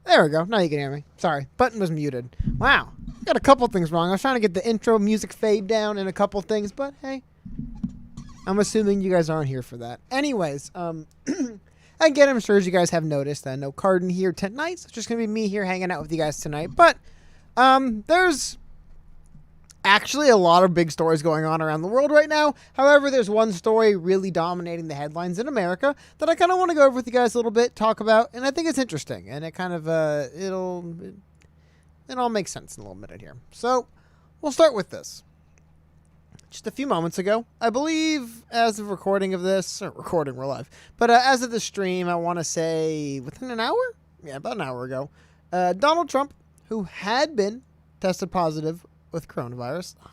There we go. Now you can hear me. Sorry, button was muted. Wow, got a couple things wrong. I was trying to get the intro music fade down and a couple things, but hey, I'm assuming you guys aren't here for that. Anyways, again, I'm sure as you guys have noticed, no Cardin here tonight. So it's just gonna be me here hanging out with you guys tonight. But there's actually a lot of big stories going on around the world right now. However, there's one story really dominating the headlines in America that I kind of want to go over with you guys a little bit, talk about, and I think it's interesting, and it kind of it'll all make sense in a little minute here. So we'll start with this. Just a few moments ago, I believe, as of recording of this, we're live, but as of the stream, I want to say within an hour? Yeah, about an hour ago, Donald Trump, who had been tested positive with coronavirus. I'm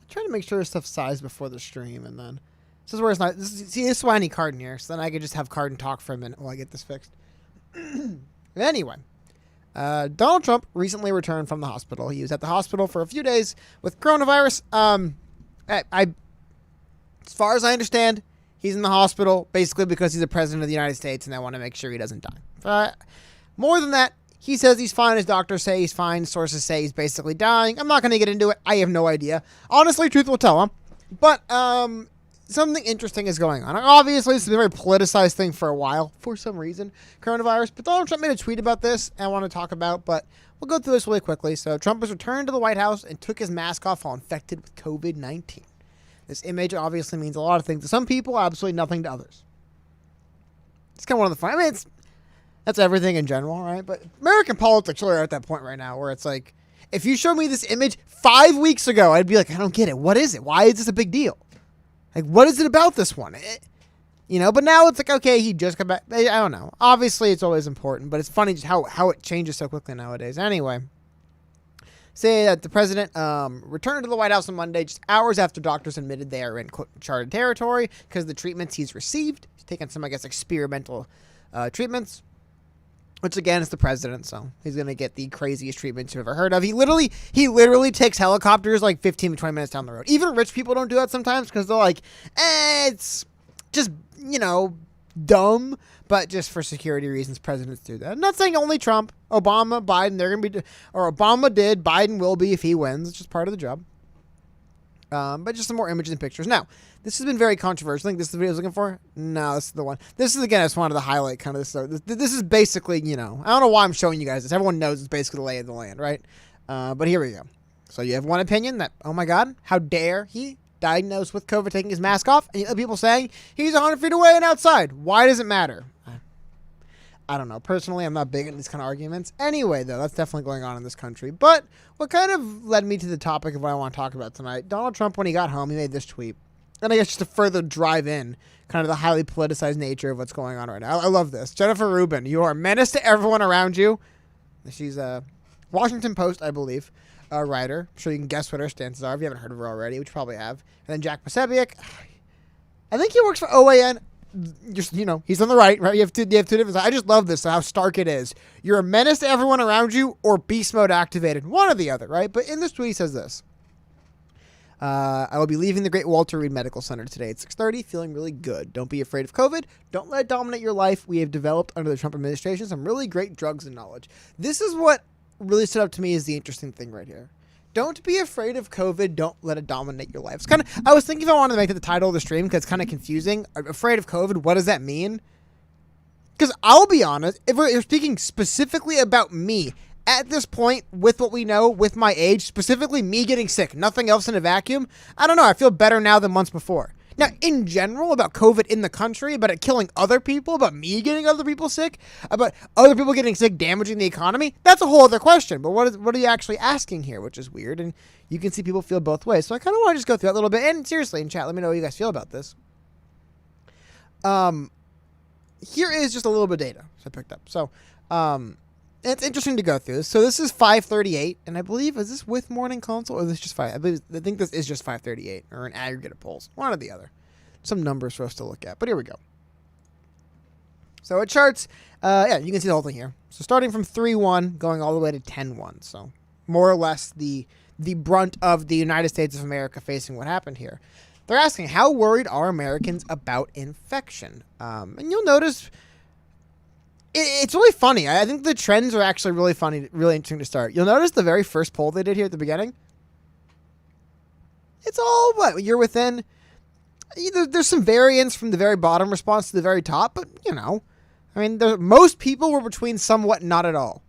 trying to make sure this stuff's sized before the stream, and then this is where it's not. This is why I need Cardin here, so then I could just have Cardin talk for a minute while I get this fixed. Anyway, Donald Trump recently returned from the hospital. He was at the hospital for a few days with coronavirus. As far as I understand, he's in the hospital basically because he's the president of the United States, and they want to make sure he doesn't die. More than that, he says he's fine. His doctors say he's fine. Sources say he's basically dying. I'm not going to get into it. I have no idea. Honestly, truth will tell, huh? But something interesting is going on. Obviously, this has been a very politicized thing for a while, for some reason, coronavirus. But Donald Trump made a tweet about this I want to talk about, but we'll go through this really quickly. So Trump has returned to the White House and took his mask off while infected with COVID-19. This image obviously means a lot of things to some people, absolutely nothing to others. It's kind of one of the fun. I mean, that's everything in general, right? But American politics are at that point right now where it's like, if you showed me this image 5 weeks ago, I'd be like, I don't get it. What is it? Why is this a big deal? Like, what is it about this one? But now it's like, okay, he just got back. I don't know. Obviously, it's always important, but it's funny just how it changes so quickly nowadays. Anyway, say that the president returned to the White House on Monday, just hours after doctors admitted they are in, quote, uncharted territory because of the treatments he's received. He's taken some, I guess, experimental treatments. Which again is the president, so he's gonna get the craziest treatment you've ever heard of. He literally takes helicopters like 15 to 20 minutes down the road. Even rich people don't do that sometimes because they're like, it's just dumb. But just for security reasons, presidents do that. I'm not saying only Trump, Obama, Biden. They're gonna be, or Obama did. Biden will be if he wins. It's just part of the job. But just some more images and pictures. Now, this has been very controversial. I think this is the video I was looking for. No, this is the one. This is, again, I just wanted to highlight kind of this. So this is basically, I don't know why I'm showing you guys this. Everyone knows it's basically the lay of the land, right? But here we go. So you have one opinion that, oh my God, how dare he diagnosed with COVID taking his mask off? And you have people saying he's 100 feet away and outside. Why does it matter? I don't know. Personally, I'm not big in these kind of arguments. Anyway, though, that's definitely going on in this country. But what kind of led me to the topic of what I want to talk about tonight, Donald Trump, when he got home, he made this tweet. And I guess just to further drive in kind of the highly politicized nature of what's going on right now. I love this. Jennifer Rubin, you are a menace to everyone around you. She's a Washington Post, I believe, writer. I'm sure you can guess what her stances are if you haven't heard of her already, which you probably have. And then Jack Posobiec. I think he works for OAN. Just, he's on the right? You have two different. I just love this, how stark it is. You're a menace to everyone around you, or beast mode activated. One or the other, right? But in this tweet, he says this. I will be leaving the Great Walter Reed Medical Center today at 6:30, feeling really good. Don't be afraid of COVID. Don't let it dominate your life. We have developed under the Trump administration some really great drugs and knowledge. This is what really stood up to me as the interesting thing right here. Don't be afraid of COVID. Don't let it dominate your life. It's kind of, I was thinking if I wanted to make it the title of the stream because it's kind of confusing. Afraid of COVID. What does that mean? Because I'll be honest, if we're speaking specifically about me at this point with what we know, with my age, specifically me getting sick, nothing else in a vacuum, I don't know. I feel better now than months before. Now, in general, about COVID in the country, about it killing other people, about me getting other people sick, about other people getting sick, damaging the economy, that's a whole other question. But what are you actually asking here, which is weird, and you can see people feel both ways. So I kind of want to just go through that a little bit, and seriously, in chat, let me know what you guys feel about this. Here is just a little bit of data I picked up. So, it's interesting to go through this. So this is 538, and I believe, is this with Morning Consult, or is this just 5? I think this is just 538, or an aggregate of polls. One or the other. Some numbers for us to look at, but here we go. So it charts, you can see the whole thing here. So starting from 3-1, going all the way to 10-1. So more or less the brunt of the United States of America facing what happened here. They're asking, how worried are Americans about infection? And you'll notice it's really funny. I think the trends are actually really funny, really interesting to start. You'll notice the very first poll they did here at the beginning. It's all what you're within. There's some variance from the very bottom response to the very top, but I mean, most people were between somewhat and not at all.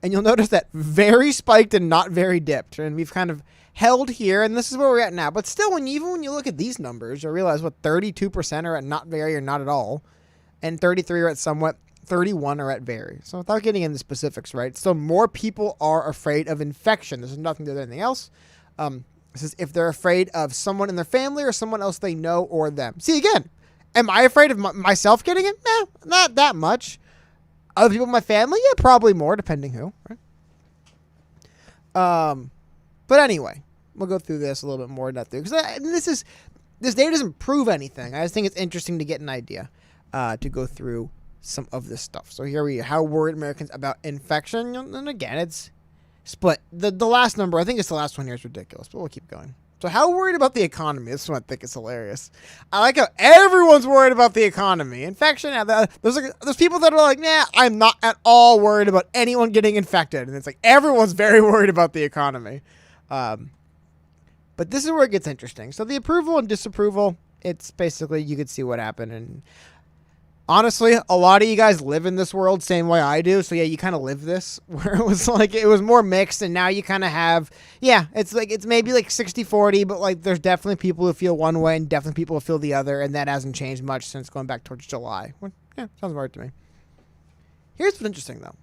And you'll notice that very spiked and not very dipped. And we've kind of held here, and this is where we're at now. But still, even when you look at these numbers, you'll realize 32% are at not very or not at all, and 33 are at somewhat, 31 are at very. So without getting into specifics, right? So more people are afraid of infection. This has nothing to do with anything else. This is if they're afraid of someone in their family or someone else they know or them. See, again, am I afraid of myself getting it? No, not that much. Other people in my family? Yeah, probably more, depending who. Right? But anyway, we'll go through this a little bit more. Because this data doesn't prove anything. I just think it's interesting to get an idea to go through some of this stuff. So here we go. How worried Americans about infection? And again, it's split. The last number, I think it's the last one here, is ridiculous, but we'll keep going. So how worried about the economy? This one I think is hilarious. I like how everyone's worried about the economy. Infection, there's people that are like, nah, I'm not at all worried about anyone getting infected. And it's like everyone's very worried about the economy. But this is where it gets interesting. So the approval and disapproval, it's basically you could see what happened. And honestly, a lot of you guys live in this world same way I do. So yeah, you kind of live this where it was more mixed, and now you kind of have, it's maybe like 60-40, but like there's definitely people who feel one way and definitely people who feel the other, and that hasn't changed much since going back towards July. Well, yeah, sounds right to me. Here's what's interesting though.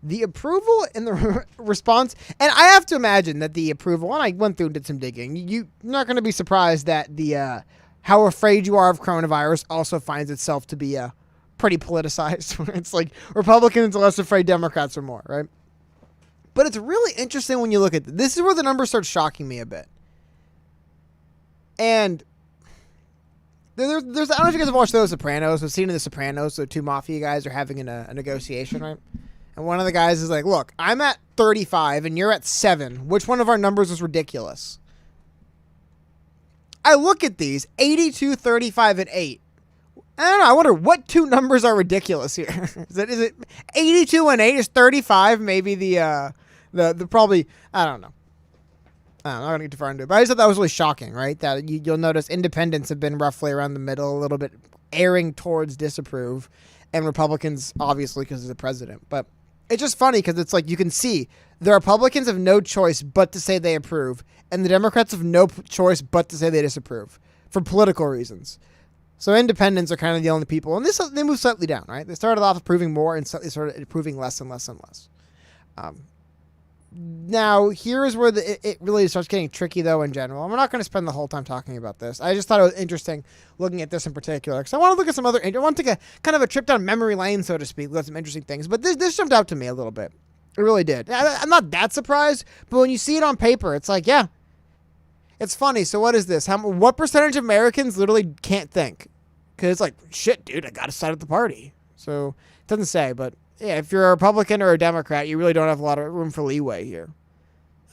The approval and the response, and I have to imagine that the approval, and I went through and did some digging, you're not going to be surprised that the how afraid you are of coronavirus also finds itself to be pretty politicized. It's like Republicans are less afraid, Democrats are more, right? But it's really interesting when you look at this is where the numbers start shocking me a bit. And there's I don't know if you guys have watched The Sopranos. We've seen in The Sopranos, the two mafia guys are having a negotiation, right? And one of the guys is like, look, I'm at 35 and you're at 7. Which one of our numbers is ridiculous? I look at these, 82, 35, and 8. I don't know. I wonder what two numbers are ridiculous here. Is it 82 and 8? Is 35 maybe the probably, I don't know. I'm not going to get too far into it. But I just thought that was really shocking, right? That you'll notice independents have been roughly around the middle, a little bit erring towards disapprove. And Republicans, obviously, because of the president. But it's just funny because it's like you can see the Republicans have no choice but to say they approve, and the Democrats have no choice but to say they disapprove for political reasons. So independents are kind of the only people, and they move slightly down, right? They started off approving more and slightly started approving less and less and less. Now, here is where it really starts getting tricky, though, in general. We're not going to spend the whole time talking about this. I just thought it was interesting looking at this in particular. Because I want to look at some other... I want to take kind of a trip down memory lane, so to speak. Look at some interesting things. But this jumped out to me a little bit. It really did. I'm not that surprised, but when you see it on paper, it's like, yeah. It's funny. So what is this? What percentage of Americans literally can't think? Because it's like, shit, dude, I got to side with the party. So it doesn't say, but... yeah, if you're a Republican or a Democrat, you really don't have a lot of room for leeway here.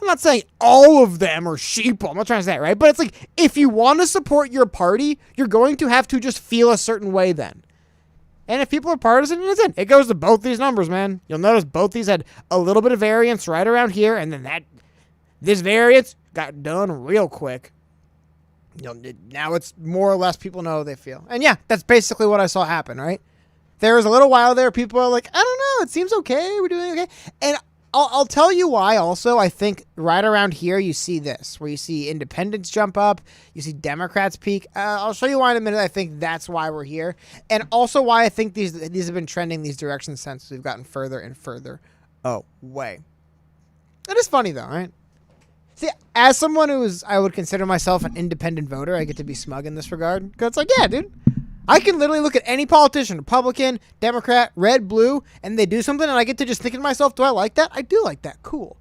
I'm not saying all of them are sheeple. I'm not trying to say that, right? But it's like, if you want to support your party, you're going to have to just feel a certain way then. And if people are partisan, it's in. It goes to both these numbers, man. You'll notice both these had a little bit of variance right around here, and then this variance got done real quick. Now it's more or less people know how they feel. And yeah, that's basically what I saw happen, right? There was a little while there, people are like, I don't know, it seems okay, we're doing okay. And I'll tell you why also. I think right around here you see this, where you see independents jump up, you see Democrats peak. I'll show you why in a minute. I think that's why we're here. And also why I think these have been trending these directions since we've gotten further and further away. It is funny though, right? See, as someone I would consider myself an independent voter, I get to be smug in this regard. Because it's like, yeah, dude. I can literally look at any politician, Republican, Democrat, red, blue, and they do something, and I get to just think to myself, do I like that? I do like that. Cool.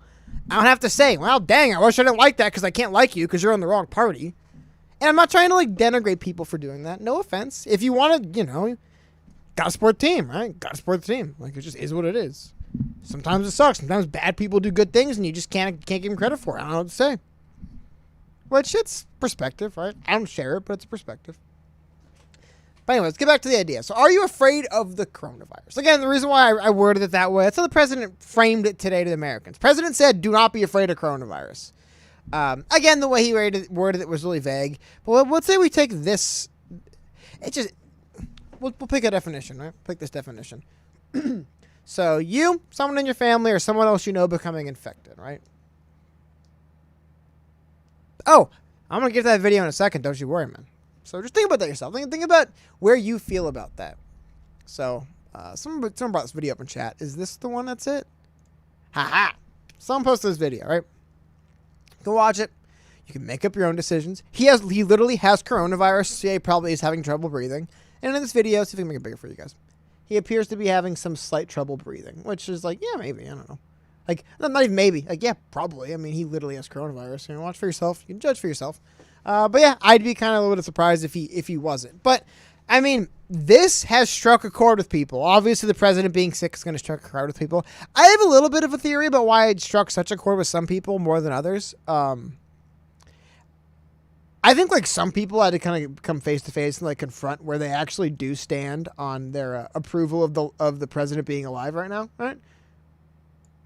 I don't have to say, well, dang, I wish I didn't like that because I can't like you because you're on the wrong party. And I'm not trying to, denigrate people for doing that. No offense. If you want to, gotta support the team, right? Gotta support the team. It just is what it is. Sometimes it sucks. Sometimes bad people do good things, and you just can't give them credit for it. I don't know what to say. Which, it's perspective, right? I don't share it, but it's a perspective. But anyway, let's get back to the idea. So are you afraid of the coronavirus? Again, the reason why I worded it that way, that's how the president framed it today to the Americans. The president said, do not be afraid of coronavirus. Again, the way he worded it was really vague. But let's say we take this. We'll pick a definition, right? Pick this definition. So you, someone in your family, or someone else you know becoming infected, right? Oh, I'm going to get to that video in a second. Don't you worry, man. So just think about that yourself. Think about where you feel about that. So someone brought this video up in chat. Is this the one that's it? Ha. Someone posted this video, right? You can watch it. You can make up your own decisions. He literally has coronavirus. So he probably is having trouble breathing. And in this video, see if I can make it bigger for you guys. He appears to be having some slight trouble breathing, which is like, yeah, maybe. I don't know. Like, not even maybe. Like, yeah, probably. I mean, he literally has coronavirus. You can watch for yourself. You can judge for yourself. But yeah, I'd be kind of a little bit surprised if he wasn't. But, I mean, this has struck a chord with people. Obviously, the president being sick is going to strike a chord with people. I have a little bit of a theory about why it struck such a chord with some people more than others. I think, like, some people had to kind of come face to face and, like, confront where they actually do stand on their approval of the president being alive right now, right?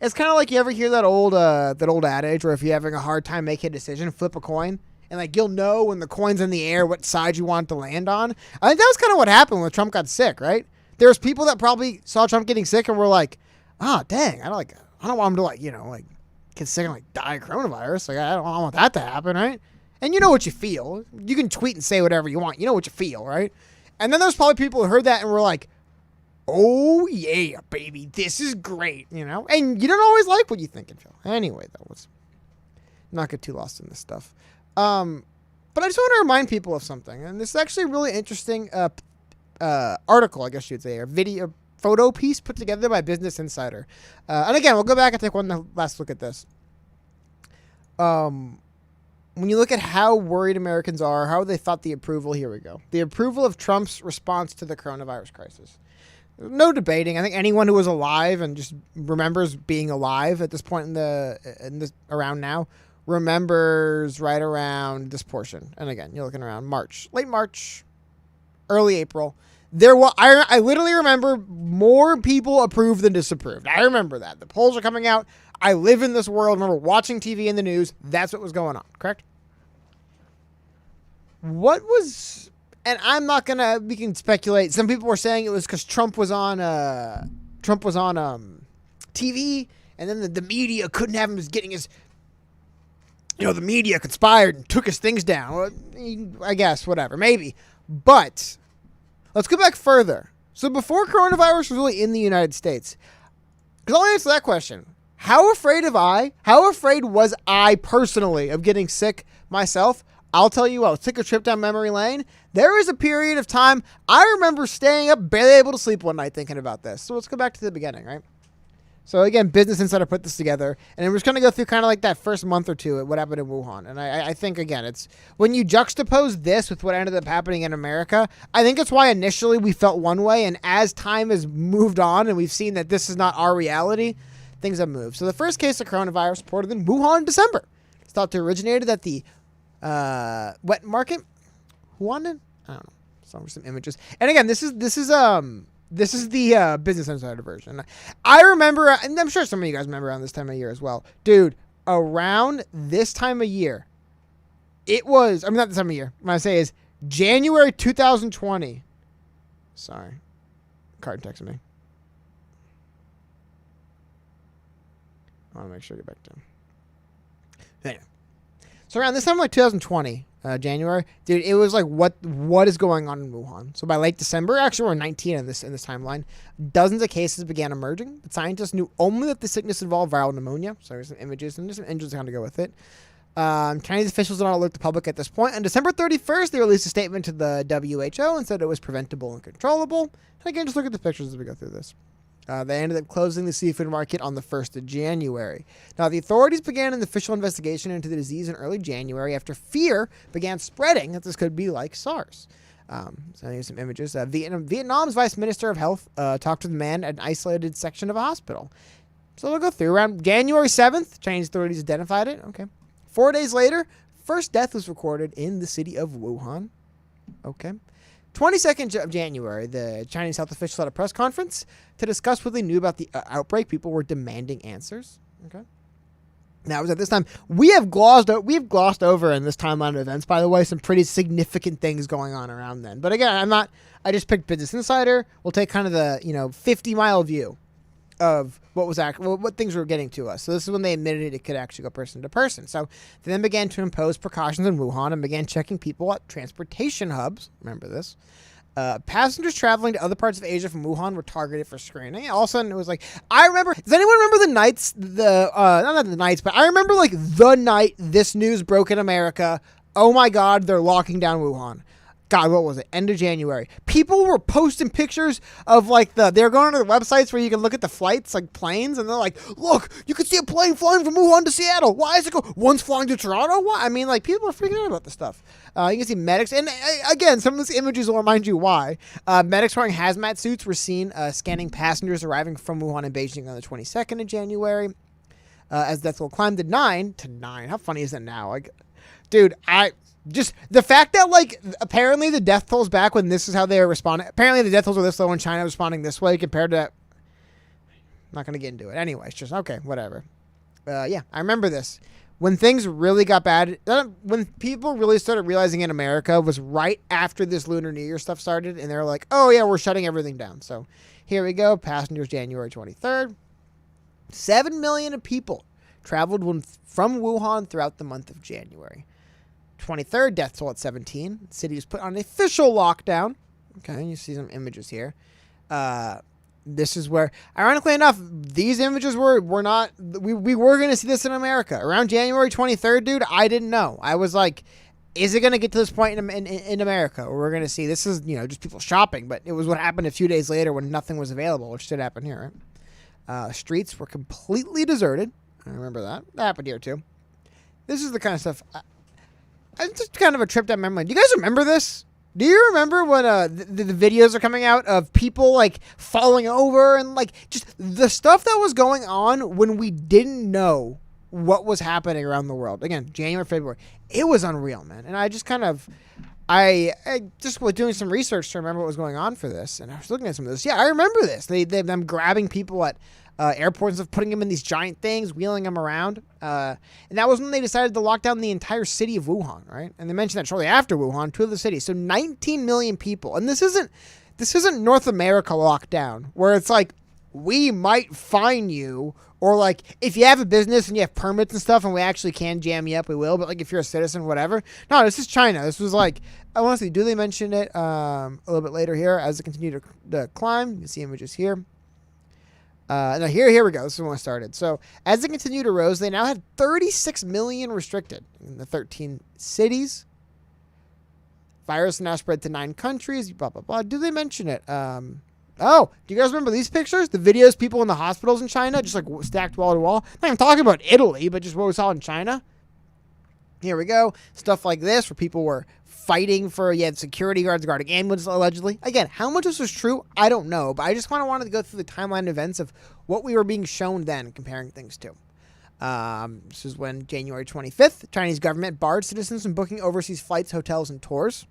It's kind of like you ever hear that old adage where if you're having a hard time making a decision, flip a coin. And, like, you'll know when the coin's in the air what side you want it to land on. I think that was kind of what happened when Trump got sick, right? There's people that probably saw Trump getting sick and were like, oh, dang, I don't want him to, like, you know, like, get sick and, like, die of coronavirus. Like, I don't want that to happen, right? And you know what you feel. You can tweet and say whatever you want. You know what you feel, right? And then there's probably people who heard that and were like, oh, yeah, baby, this is great, you know? And you don't always like what you think and feel. Anyway, though, let's not get too lost in this stuff. But I just want to remind people of something. And this is actually a really interesting article, I guess you'd say, or video, photo piece put together by Business Insider. And again, we'll go back and take one last look at this. When you look at how worried Americans are, how they thought the approval, here we go. The approval of Trump's response to the coronavirus crisis. No debating. I think anyone who was alive and just remembers being alive at this point in this around now remembers right around this portion. And again, you're looking around March, late March, early April. I literally remember more people approved than disapproved. I remember that. The polls are coming out. I live in this world. I remember watching TV and the news. That's what was going on. Correct? And we can speculate. Some people were saying it was because Trump was on TV, and then the media couldn't have him getting his, the media conspired and took his things down. Well, I guess, whatever, maybe. But let's go back further. So before coronavirus was really in the United States, because I'll answer that question. How afraid was I personally of getting sick myself? I'll tell you what, let's take a trip down memory lane. There was a period of time I remember staying up, barely able to sleep one night thinking about this. So let's go back to the beginning, right? So again, Business Insider put this together, and we're just going to go through kind of like that first month or two at what happened in Wuhan. And I think, again, it's when you juxtapose this with what ended up happening in America, I think it's why initially we felt one way, and as time has moved on and we've seen that this is not our reality, things have moved. So the first case of coronavirus reported in Wuhan in December. It's thought to originated at the wet market. Wuhan? I don't know. Some images. And again, this is the Business Insider version. I remember, and I'm sure some of you guys remember around this time of year as well. Dude, around this time of year, not this time of year. What I say is January 2020. Sorry. Card texted me. I want to make sure I get back to him. Anyway. So around this time, like 2020, January, dude, it was like, what is going on in Wuhan? So by late December, actually we're 19 in this timeline, dozens of cases began emerging. The scientists knew only that the sickness involved viral pneumonia. So there's some images and just some images to kind of go with it. Chinese officials did not alert the public at this point. On December 31st, they released a statement to the WHO and said it was preventable and controllable. And again, just look at the pictures as we go through this. They ended up closing the seafood market on the 1st of January. Now, the authorities began an official investigation into the disease in early January after fear began spreading that this could be like SARS. So here's some images. Vietnam's Vice Minister of Health talked to the man at an isolated section of a hospital. So they'll go through. Around January 7th, Chinese authorities identified it. Okay. 4 days later, first death was recorded in the city of Wuhan. Okay. 22nd of January, the Chinese health officials had a press conference to discuss what they knew about the outbreak. People were demanding answers. Okay. Now, it was at this time, we've glossed over in this timeline of events, by the way, some pretty significant things going on around then. But again, I just picked Business Insider. We'll take kind of the, 50-mile view of what things were getting to us. So this is when they admitted it could actually go person to person. So they then began to impose precautions in Wuhan and began checking people at transportation hubs. Remember this. Passengers traveling to other parts of Asia from Wuhan were targeted for screening. All of a sudden, it was like, I remember, does anyone remember the nights, not the nights, but I remember like the night this news broke in America. Oh my God, they're locking down Wuhan. God, what was it? End of January. People were posting pictures of like they're going to the websites where you can look at the flights, like planes, and they're like, look, you can see a plane flying from Wuhan to Seattle. Why is it one's flying to Toronto? Why? I mean, like, people are freaking out about this stuff. You can see medics, and again, some of these images will remind you why. Medics wearing hazmat suits were seen scanning passengers arriving from Wuhan and Beijing on the 22nd of January. As death toll climbed to 9. How funny is that now? Like, dude, just the fact that, like, apparently the death tolls back when this is how they were responding. Apparently the death tolls were this low when China was responding this way compared to... I'm not going to get into it. Anyway, it's just, okay, whatever. Yeah, I remember this. When things really got bad, when people really started realizing in America was right after this Lunar New Year stuff started, and they're like, oh, yeah, we're shutting everything down. So here we go. Passengers January 23rd. 7 million people traveled from Wuhan throughout the month of January. 23rd, death toll at 17. The city was put on official lockdown. Okay, you see some images here. This is where, ironically enough, these images were not, we were going to see this in America. Around January 23rd, dude, I didn't know. I was like, is it going to get to this point in America where we're going to see, this is, just people shopping, but it was what happened a few days later when nothing was available, which did happen here, right? Streets were completely deserted. I remember that. That happened here, too. This is the kind of stuff... It's just kind of a trip down memory lane. Do you guys remember this? Do you remember when the videos are coming out of people like falling over and like just the stuff that was going on when we didn't know what was happening around the world? Again, January, February. It was unreal, man. And I just kind of, I just was doing some research to remember what was going on for this. And I was looking at some of this. Yeah, I remember this. Them grabbing people at airports, of putting them in these giant things, wheeling them around. And that was when they decided to lock down the entire city of Wuhan, right? And they mentioned that shortly after Wuhan, 2 of the cities. So 19 million people. And this isn't North America lockdown, where it's like, we might fine you, or like, if you have a business and you have permits and stuff and we actually can jam you up, we will. But like, if you're a citizen, whatever. No, this is China. This was like, I want to see, do they mention it a little bit later here as it continued to climb? You can see images here. Now here we go. This is when I started. So as they continued to rise, they now had 36 million restricted in the 13 cities. Virus now spread to 9 countries. Blah blah blah. Do they mention it? Oh, do you guys remember these pictures? The videos, people in the hospitals in China, just like stacked wall to wall. I'm not even talking about Italy, but just what we saw in China. Here we go. Stuff like this where people were fighting for, security guards guarding ambulances, allegedly. Again, how much this was true, I don't know. But I just kind of wanted to go through the timeline events of what we were being shown then, comparing things to. This is when January 25th, the Chinese government barred citizens from booking overseas flights, hotels, and tours.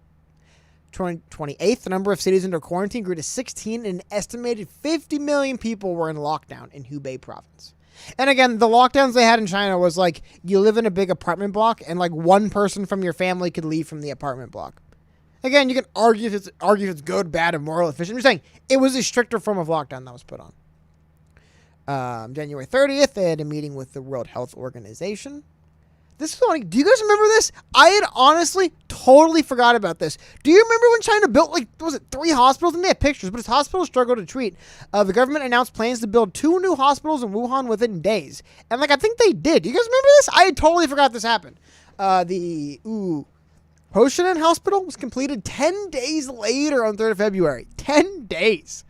28th, the number of cities under quarantine grew to 16, and an estimated 50 million people were in lockdown in Hubei province. And again, the lockdowns they had in China was like, you live in a big apartment block and like one person from your family could leave from the apartment block. Again, you can argue if it's good, bad, and moral efficient. I'm just saying, it was a stricter form of lockdown that was put on. January 30th, they had a meeting with the World Health Organization. This is funny. Do you guys remember this? I had honestly totally forgot about this. Do you remember when China built 3 hospitals? And they had pictures, but as hospitals struggled to treat, the government announced plans to build 2 new hospitals in Wuhan within days. And I think they did. Do you guys remember this? I had totally forgot this happened. The Hoshinan Hospital was completed 10 days later on 3rd of February. 10 days.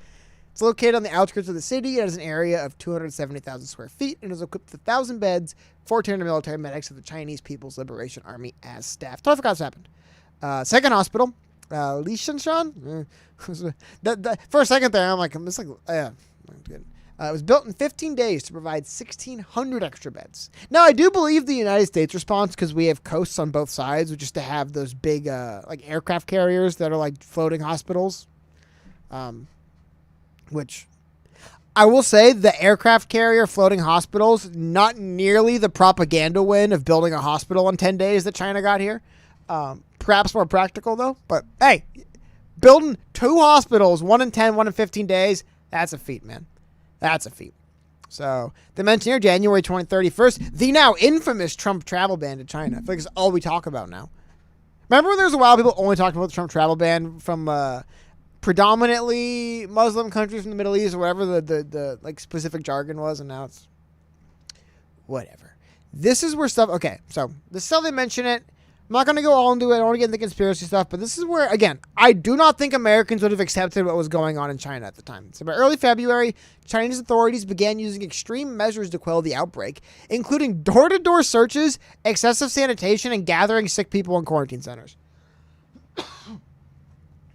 It's located on the outskirts of the city. It has an area of 270,000 square feet and is equipped with 1,000 beds, 1,400 military medics of the Chinese People's Liberation Army as staff. Totally forgot this happened. Second hospital, Lishanshan. For a second there, I'm like, good. It was built in 15 days to provide 1,600 extra beds. Now, I do believe the United States response, because we have coasts on both sides, which is to have those big like aircraft carriers that are like floating hospitals. Which I will say, the aircraft carrier floating hospitals, not nearly the propaganda win of building a hospital in 10 days that China got here. Perhaps more practical, though. But, hey, building 2 hospitals, 1 in 10, 1 in 15 days, that's a feat, man. That's a feat. So, they mentioned here, January 31st, the now infamous Trump travel ban to China. I feel like it's all we talk about now. Remember when there was a while people only talked about the Trump travel ban from predominantly Muslim countries from the Middle East or whatever the like specific jargon was, and now it's whatever. This is where stuff... Okay, so this is how they mention it. I'm not going to go all into it. I don't want to get into conspiracy stuff, but this is where, again, I do not think Americans would have accepted what was going on in China at the time. So by early February, Chinese authorities began using extreme measures to quell the outbreak, including door-to-door searches, excessive sanitation, and gathering sick people in quarantine centers.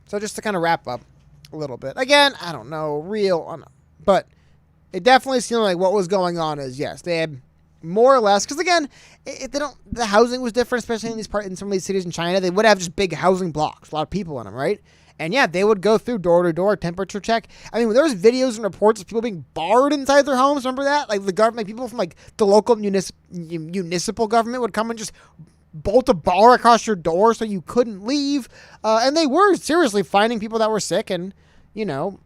So just to kind of wrap up a little bit. Again, I don't know, but it definitely seemed like what was going on is, yes, they had more or less, because again, if they don't, the housing was different, especially in some of these cities in China. They would have just big housing blocks, a lot of people in them, right? And yeah, they would go through door to door, temperature check. I mean, there was videos and reports of people being barred inside their homes. Remember that? Like the government, people from like the local municipal government would come and just bolt a bar across your door so you couldn't leave. And they were seriously finding people that were sick and, you know,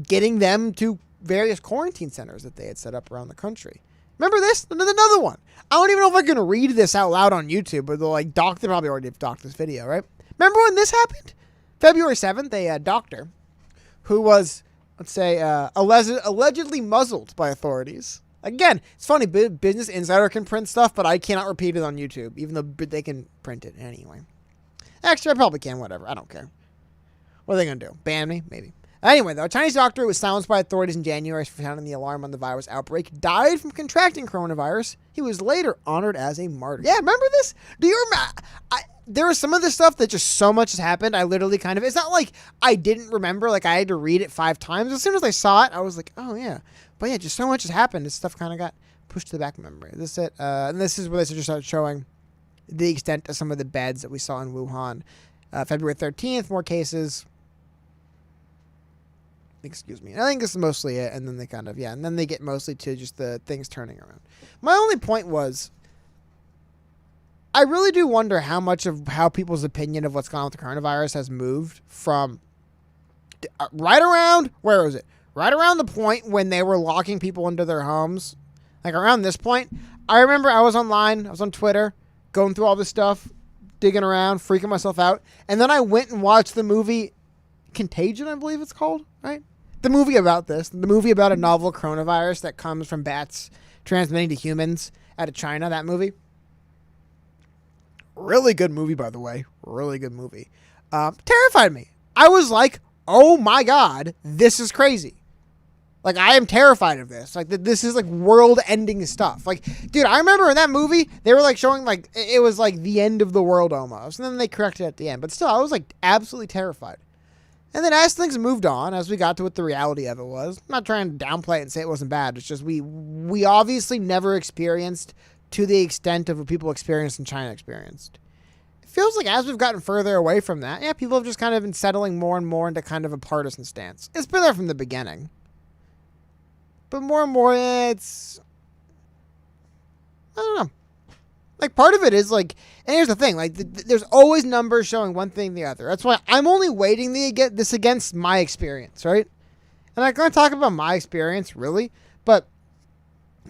getting them to various quarantine centers that they had set up around the country. Remember this? Another one. I don't even know if I can read this out loud on YouTube, but they'll like they probably already have docked this video, right? Remember when this happened? February 7th, a doctor who was, let's say, allegedly muzzled by authorities. Again, it's funny, Business Insider can print stuff, but I cannot repeat it on YouTube, even though they can print it anyway. Actually, I probably can, whatever. I don't care. What are they going to do? Ban me? Maybe. Anyway, though, a Chinese doctor who was silenced by authorities in January for sounding the alarm on the virus outbreak died from contracting coronavirus. He was later honored as a martyr. Yeah, remember this? Do you remember? There was some of this stuff that just so much has happened. I literally kind of... It's not like I didn't remember. Like, I had to read it 5 times. As soon as I saw it, I was like, oh, yeah. But yeah, just so much has happened. This stuff kind of got pushed to the back of memory. This is it. And this is where they just started showing the extent of some of the beds that we saw in Wuhan. February 13th, more cases... Excuse me. I think this is mostly it, and then they kind of, and then they get mostly to just the things turning around. My only point was, I really do wonder how much of how people's opinion of what's gone on with the coronavirus has moved from right around, where was it? Right around the point when they were locking people into their homes. Like around this point, I remember I was online, I was on Twitter, going through all this stuff, digging around, freaking myself out, and then I went and watched the movie Contagion, I believe it's called, right? The movie about this, the movie about a novel coronavirus that comes from bats transmitting to humans out of China, that movie. Really good movie, by the way. Really good movie. Terrified me. I was like, oh my God, this is crazy. Like, I am terrified of this. Like, this is like world-ending stuff. Like, dude, I remember in that movie, they were like showing like, it was like the end of the world almost. And then they corrected it at the end. But still, I was like absolutely terrified. And then as things moved on, as we got to what the reality of it was, I'm not trying to downplay it and say it wasn't bad. It's just we obviously never experienced to the extent of what people experienced in China experienced. It feels like as we've gotten further away from that, people have just kind of been settling more and more into kind of a partisan stance. It's been there from the beginning. But more and more, it's... I don't know. Like, part of it is, like... And here's the thing. Like, there's always numbers showing one thing or the other. That's why I'm only weighting this against my experience, right? And I'm going to talk about my experience, really. But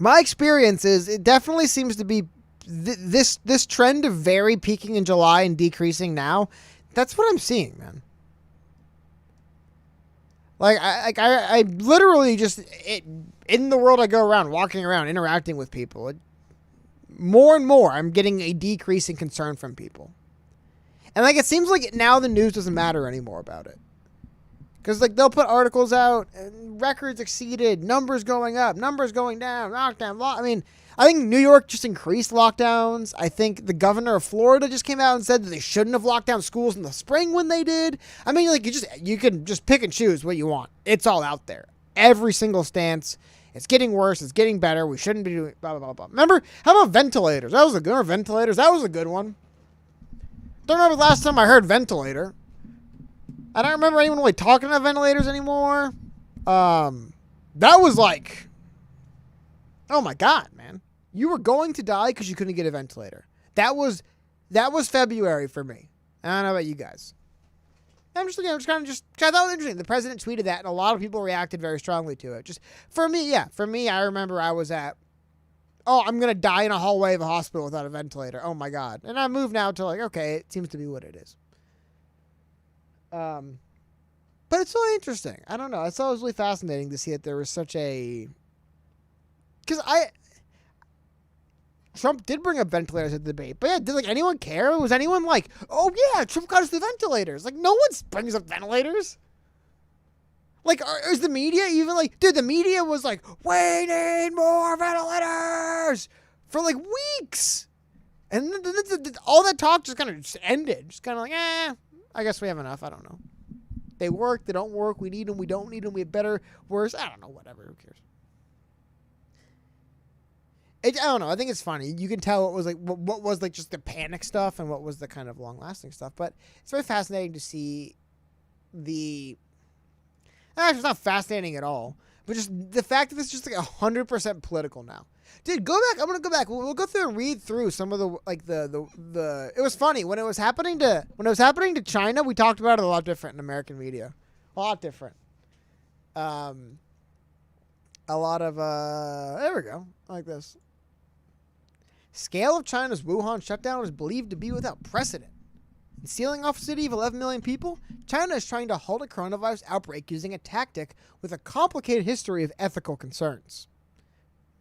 my experience is, it definitely seems to be... This trend of very peaking in July and decreasing now, that's what I'm seeing, man. Like, I literally just... in the world I go around, walking around, interacting with people... More and more, I'm getting a decrease in concern from people. And, like, it seems like now the news doesn't matter anymore about it. Because, like, they'll put articles out, and records exceeded, numbers going up, numbers going down, lockdown, I mean, I think New York just increased lockdowns. I think the governor of Florida just came out and said that they shouldn't have locked down schools in the spring when they did. I mean, like, you can just pick and choose what you want. It's all out there. every single stance. It's getting worse. It's getting better. We shouldn't be doing blah, blah, blah, blah. Remember? How about ventilators? That was a good ventilators. That was a good one. Don't remember the last time I heard ventilator. I don't remember anyone really talking about ventilators anymore. That was like, oh my God, man. You were going to die because you couldn't get a ventilator. That was February for me. I don't know about you guys. I thought it was interesting. The president tweeted that, and a lot of people reacted very strongly to it. Just for me, yeah. For me, I remember I was at, I'm going to die in a hallway of a hospital without a ventilator. Oh my God. And I moved now to like, okay, it seems to be what it is. But it's really interesting. I don't know. I thought it was really fascinating to see that there was such a, because Trump did bring up ventilators at the debate, but yeah, did like anyone care? Was anyone like, oh yeah, Trump got us the ventilators? Like no one brings up ventilators. Like, is the media even like, dude, the media was like, we need more ventilators for like weeks. And then all that talk just kind of ended. Just kind of like, I guess we have enough. I don't know. They work, they don't work, we need them, we don't need them, we have better, worse. I don't know, whatever, who cares? I don't know. I think it's funny. You can tell what was like what was like just the panic stuff and what was the kind of long lasting stuff. But it's very fascinating to see the. Actually, it's not fascinating at all. But just the fact that it's just like 100% political now. Dude, go back. I'm gonna go back. We'll go through and read through some of the like the. It was funny when it was happening to China. We talked about it a lot different in American media. A lot different. A lot of there we go. Like this. Scale of China's Wuhan shutdown is believed to be without precedent. In sealing off a city of 11 million people, China is trying to halt a coronavirus outbreak using a tactic with a complicated history of ethical concerns.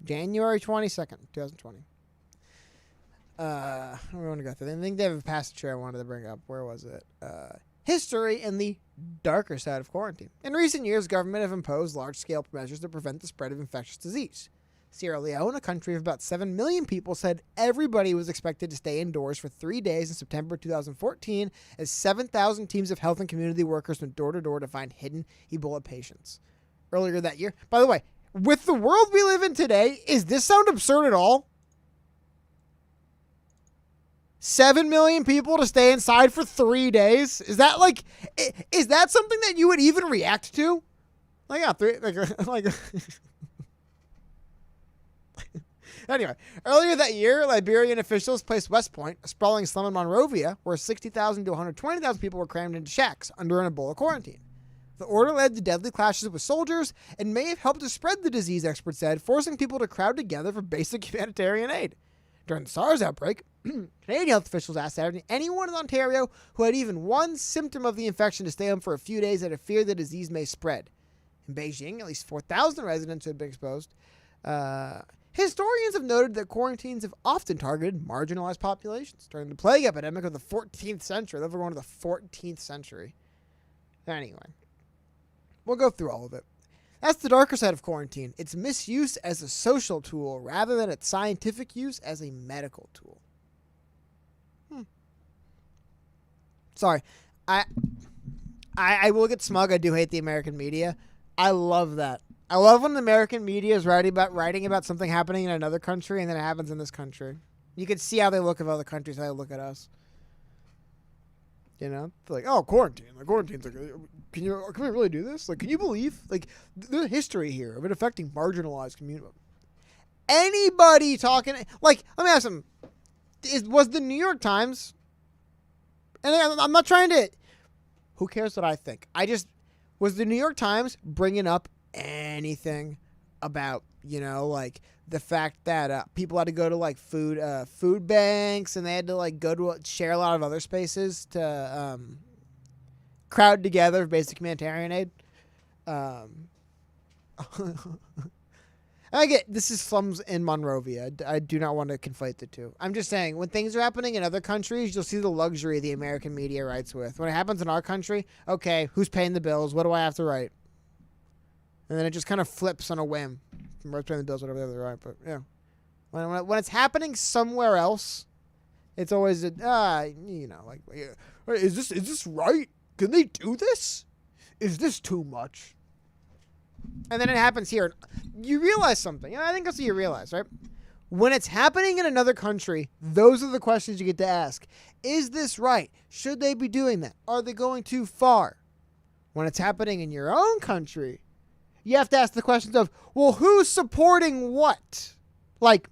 January 22nd, 2020. I want to go through. I think they have a passage here I wanted to bring up. Where was it? History and the darker side of quarantine. In recent years, government have imposed large-scale measures to prevent the spread of infectious disease. Sierra Leone, a country of about 7 million people, said everybody was expected to stay indoors for 3 days in September 2014 as 7,000 teams of health and community workers went door to door to find hidden Ebola patients. Earlier that year, by the way, with the world we live in today, is this sound absurd at all? 7 million people to stay inside for 3 days? Is that like, is that something that you would even react to? Like, yeah, like Anyway, earlier that year, Liberian officials placed West Point, a sprawling slum in Monrovia, where 60,000 to 120,000 people were crammed into shacks under an Ebola quarantine. The order led to deadly clashes with soldiers and may have helped to spread the disease, experts said, forcing people to crowd together for basic humanitarian aid. During the SARS outbreak, Canadian health officials asked anyone in Ontario who had even one symptom of the infection to stay home for a few days out of fear the disease may spread. In Beijing, at least 4,000 residents had been exposed. Historians have noted that quarantines have often targeted marginalized populations. During the plague epidemic of the 14th century, they're going to the 14th century. Anyway, we'll go through all of it. That's the darker side of quarantine. Its misuse as a social tool rather than its scientific use as a medical tool. Sorry. I will get smug. I do hate the American media. I love that. I love when the American media is writing about something happening in another country and then it happens in this country. You can see how they look at other countries, how they look at us. You know? They're like, oh, quarantine. Like, quarantine's like, can we really do this? Like, can you believe? Like, there's a history here of it affecting marginalized communities. Anybody talking, like, let me ask them, was the New York Times, and I'm not trying to, who cares what I think? Was the New York Times bringing up anything about, you know, like the fact that people had to go to like food banks and they had to like go to share a lot of other spaces to crowd together for basic humanitarian aid? I get this is slums in Monrovia. I do not want to conflate the two. I'm just saying when things are happening in other countries, you'll see the luxury the American media writes with. When it happens in our country, okay, who's paying the bills? What do I have to write? And then it just kind of flips on a whim. From who's paying the bills, whatever they have to write. But yeah, when it's happening somewhere else, it's always you know, like, is this right? Can they do this? Is this too much? And then it happens here. You realize something. I think that's what you realize, right? When it's happening in another country, those are the questions you get to ask. Is this right? Should they be doing that? Are they going too far? When it's happening in your own country, you have to ask the questions of, well, who's supporting what? Like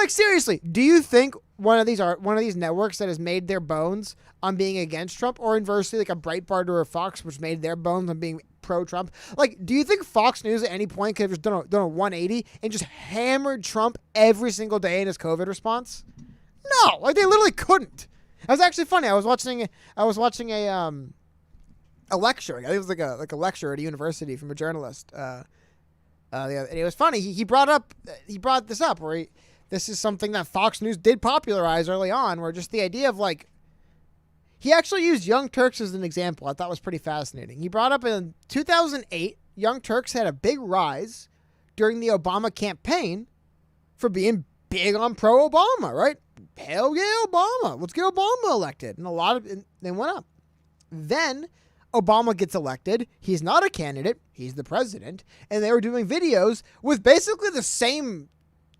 seriously, do you think one of these networks that has made their bones on being against Trump, or inversely, like a Breitbart or a Fox, which made their bones on being pro-Trump, like, do you think Fox News at any point could have just done a 180 and just hammered Trump every single day in his COVID response? No, like they literally couldn't. It was actually funny. I was watching a lecture. I think it was like a lecture at a university from a journalist. And it was funny. He brought this up where this is something that Fox News did popularize early on, where just the idea of like, he actually used Young Turks as an example. I thought was pretty fascinating. He brought up in 2008, Young Turks had a big rise during the Obama campaign for being big on pro-Obama, right? Hell yeah, Obama. Let's get Obama elected. And they went up. Then Obama gets elected. He's not a candidate. He's the president. And they were doing videos with basically the same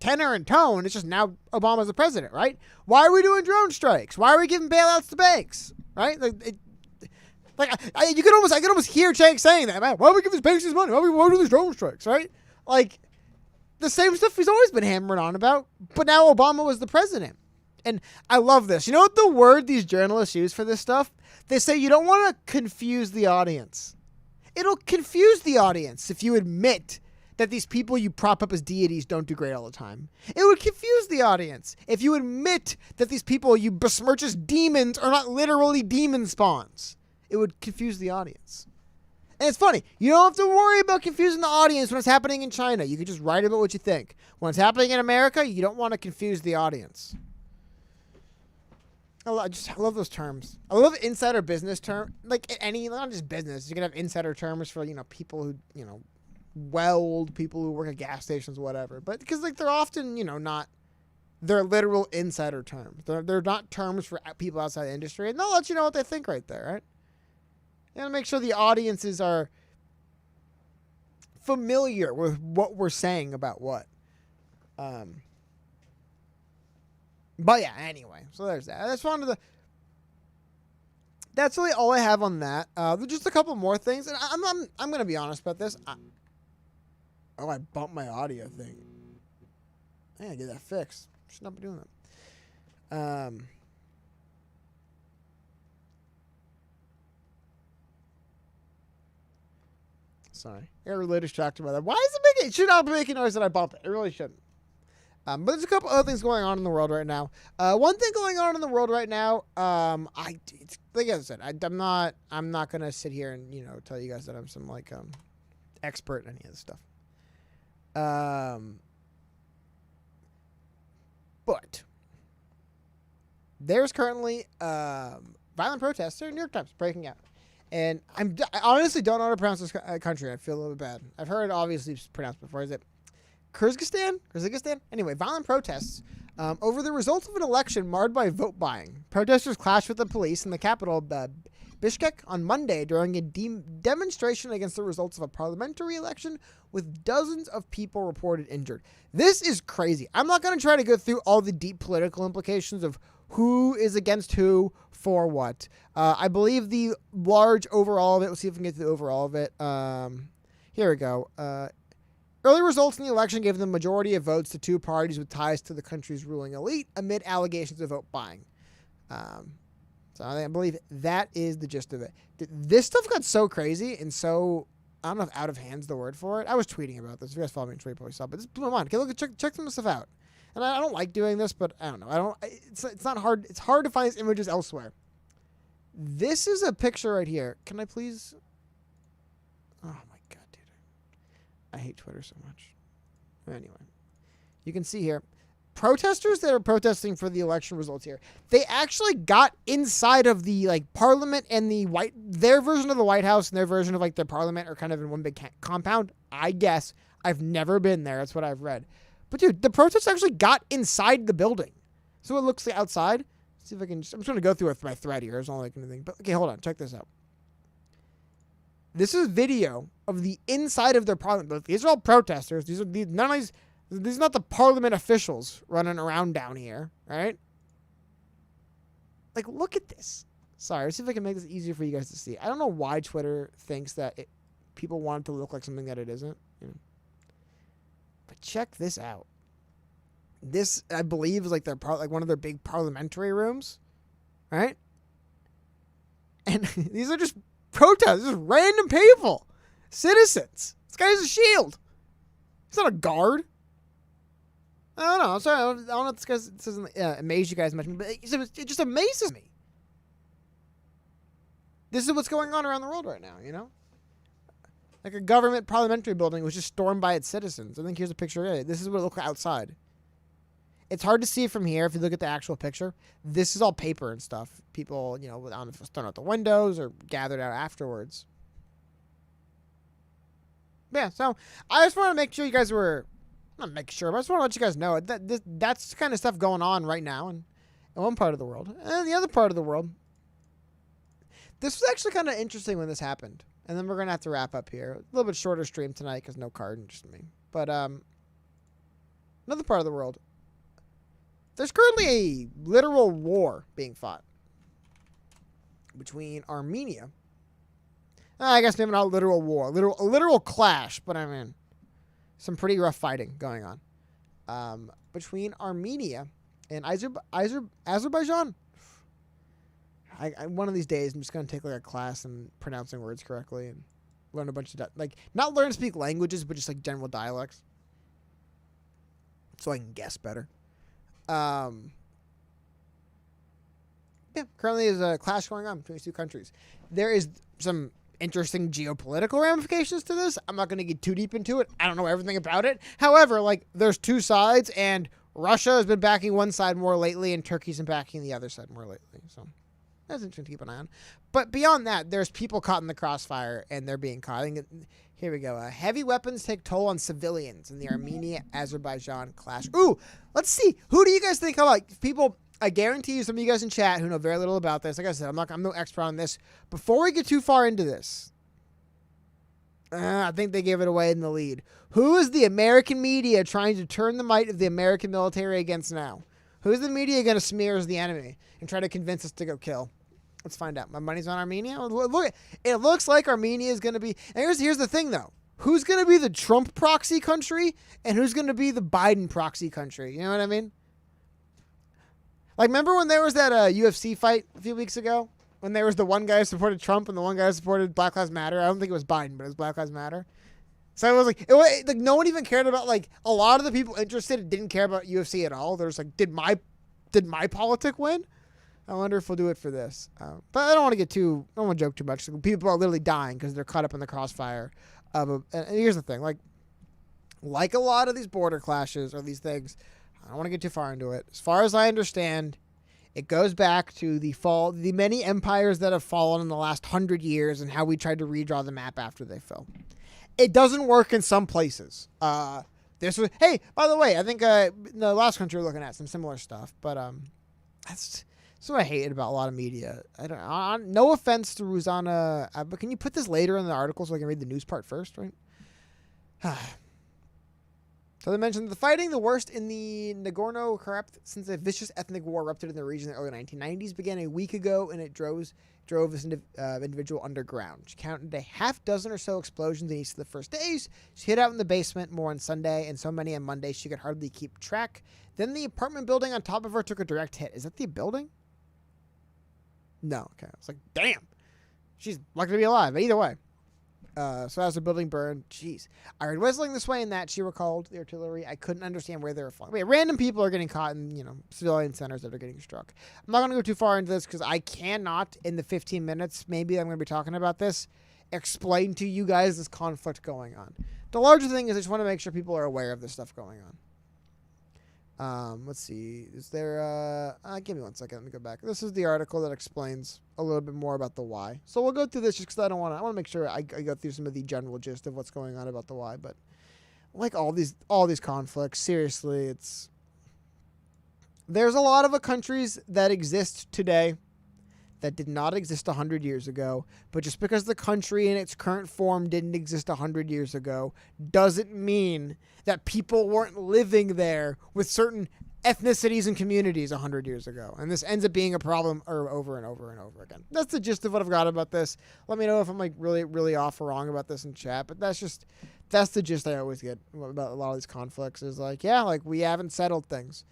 tenor and tone. It's just now Obama's the president, right? Why are we doing drone strikes? Why are we giving bailouts to banks, right? I could almost hear Chang saying that, man. Why are we giving banks this money? Why are we doing these drone strikes, right? Like the same stuff he's always been hammering on about, but now Obama was the president. And I love this. You know what the word these journalists use for this stuff? They say you don't want to confuse the audience. It'll confuse the audience if you admit that these people you prop up as deities don't do great all the time. It would confuse the audience if you admit that these people you besmirch as demons are not literally demon spawns. It would confuse the audience. And it's funny. You don't have to worry about confusing the audience when it's happening in China. You can just write about what you think. When it's happening in America, you don't want to confuse the audience. I love those terms. I love insider business term. Like not just business. You can have insider terms for, people who, weld, people who work at gas stations, whatever. But because they're often, not, they're literal insider terms. They're not terms for people outside the industry. And they'll let you know what they think right there, right? You gotta make sure the audiences are familiar with what we're saying about what. But yeah, anyway, so there's that. That's really all I have on that. There's just a couple more things, and I'm gonna be honest about this. I bumped my audio thing. I gotta get that fixed. Should not be doing that. Sorry, I got really distracted by that. Why is it should not be making noise that I bumped it? It really shouldn't. But there's a couple other things going on in the world right now. One thing going on in the world right now, like I said, I'm not gonna sit here and tell you guys that I'm some expert in any of this stuff. But there's currently violent protests in New York Times breaking out, and I honestly don't know how to pronounce this country. I feel a little bit bad. I've heard it obviously pronounced before. Is it Kyrgyzstan? Anyway, violent protests over the results of an election marred by vote buying. Protesters clashed with the police in the capital, Bishkek, on Monday during a demonstration against the results of a parliamentary election, with dozens of people reported injured. This is crazy. I'm not going to try to go through all the deep political implications of who is against who for what. I believe the large overall of it, let's see if we can get to the overall of it. Here we go. Early results in the election gave the majority of votes to two parties with ties to the country's ruling elite amid allegations of vote buying. So I believe that is the gist of it. This stuff got so crazy and so, I don't know if out of hand's the word for it. I was tweeting about this. If you guys follow me on Twitter, probably saw, but this blew my mind. Okay, check some stuff out. And I don't like doing this, but I don't know. It's not hard. It's hard to find these images elsewhere. This is a picture right here. Can I please? Oh my God, dude. I hate Twitter so much. Anyway, you can see here. Protesters that are protesting for the election results here, they actually got inside of the parliament and their version of the White House and their version of their parliament are kind of in one big compound. I guess. I've never been there. That's what I've read. But dude, the protesters actually got inside the building. So it looks like outside. Let's see if I can I'm just going to go through my thread here. It's not like anything. But okay, hold on. Check this out. This is video of the inside of their parliament. These are all protesters. None of these are not the parliament officials running around down here, right? Like, look at this. Sorry, let's see if I can make this easier for you guys to see. I don't know why Twitter thinks that people want it to look like something that it isn't. You know. But check this out. This, I believe, is like one of their big parliamentary rooms, right? And these are just protesters, just random people, citizens. This guy's a shield. He's not a guard. I don't know. I'm sorry. I don't know if this doesn't amaze you guys much, but it just amazes me. This is what's going on around the world right now, you know? Like a government parliamentary building was just stormed by its citizens. I think here's a picture of it. This is what it looked like outside. It's hard to see from here if you look at the actual picture. This is all paper and stuff. People, you know, I don't know if it was thrown out the windows or gathered out afterwards. Yeah, so I just want to make sure you guys were... Not make sure, but I just want to let you guys know that that's the kind of stuff going on right now in one part of the world. And the other part of the world... This was actually kind of interesting when this happened. And then we're going to have to wrap up here. A little bit shorter stream tonight because no card interested me. But another part of the world. There's currently a literal war being fought between Armenia. I guess maybe not a literal war. A literal clash. But I mean, some pretty rough fighting going on. Between Armenia and Azerbaijan. One of these days, I'm just going to take like a class in pronouncing words correctly and learn a bunch of, not learn to speak languages, but just like general dialects. So I can guess better. Yeah, currently there's a clash going on between these two countries. There is some interesting geopolitical ramifications to this. I'm not going to get too deep into it. I don't know everything about it. However, like there's two sides and Russia has been backing one side more lately and Turkey's been backing the other side more lately. So that's interesting to keep an eye on. But beyond that, there's people caught in the crossfire, and they're being caught. Here we go. Heavy weapons take toll on civilians in the Armenia-Azerbaijan clash. Ooh, let's see. Who do you guys think about? People, I guarantee you some of you guys in chat who know very little about this. Like I said, I'm no expert on this. Before we get too far into this, I think they gave it away in the lead. Who is the American media trying to turn the might of the American military against now? Who's the media going to smear as the enemy and try to convince us to go kill? Let's find out. My money's on Armenia. Look, it looks like Armenia is going to be... And here's the thing, though. Who's going to be the Trump proxy country and who's going to be the Biden proxy country? You know what I mean? Like, remember when there was that UFC fight a few weeks ago? When there was the one guy who supported Trump and the one guy who supported Black Lives Matter? I don't think it was Biden, but it was Black Lives Matter. So it was like no one even cared about, like, a lot of the people interested didn't care about UFC at all. There's like, did my politic win? I wonder if we'll do it for this. But I don't want to joke too much. People are literally dying because they're caught up in the crossfire and here's the thing, like a lot of these border clashes or these things, I don't want to get too far into it. As far as I understand, it goes back to the many empires that have fallen in the last 100 years and how we tried to redraw the map after they fell. It doesn't work in some places. Hey, by the way, I think the last country we're looking at some similar stuff, but that's what I hated about a lot of media. No offense to Ruzana, but can you put this later in the article so I can read the news part first, right? So they mentioned the fighting, the worst in the Nagorno-Karabakh since a vicious ethnic war erupted in the region in the early 1990s, began a week ago, and it drove this individual underground. She counted a half dozen or so explosions in each of the first days. She hid out in the basement more on Sunday, and so many on Monday she could hardly keep track. Then the apartment building on top of her took a direct hit. Is that the building? No. Okay. I was like, damn. She's lucky to be alive. But either way. So as the building burned, jeez. I heard whistling this way and that, she recalled the artillery. I couldn't understand where they were flying. Wait, random people are getting caught in, civilian centers that are getting struck. I'm not going to go too far into this because I cannot, in the 15 minutes maybe I'm going to be talking about this, explain to you guys this conflict going on. The larger thing is I just want to make sure people are aware of this stuff going on. Let's see. Is there, give me 1 second. Let me go back. This is the article that explains a little bit more about the why. So we'll go through this just because I want to make sure I go through some of the general gist of what's going on about the why. But like all these conflicts, seriously, there's a lot of countries that exist today that did not exist 100 years ago, but just because the country in its current form didn't exist 100 years ago doesn't mean that people weren't living there with certain ethnicities and communities 100 years ago. And this ends up being a problem over and over and over again. That's the gist of what I've got about this. Let me know if I'm like really, really off or wrong about this in chat, but that's the gist I always get about a lot of these conflicts is like, yeah, like we haven't settled things.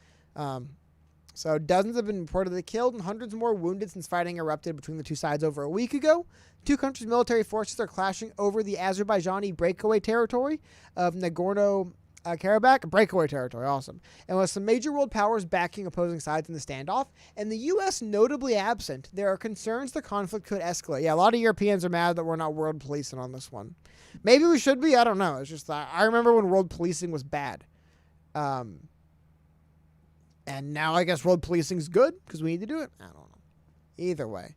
So dozens have been reportedly killed and hundreds more wounded since fighting erupted between the two sides over a week ago. Two countries' military forces are clashing over the Azerbaijani breakaway territory of Nagorno-Karabakh. Breakaway territory, awesome. And with some major world powers backing opposing sides in the standoff, and the U.S. notably absent, there are concerns the conflict could escalate. Yeah, a lot of Europeans are mad that we're not world policing on this one. Maybe we should be. I don't know. It's just I remember when world policing was bad. And now I guess world policing is good because we need to do it. I don't know. Either way.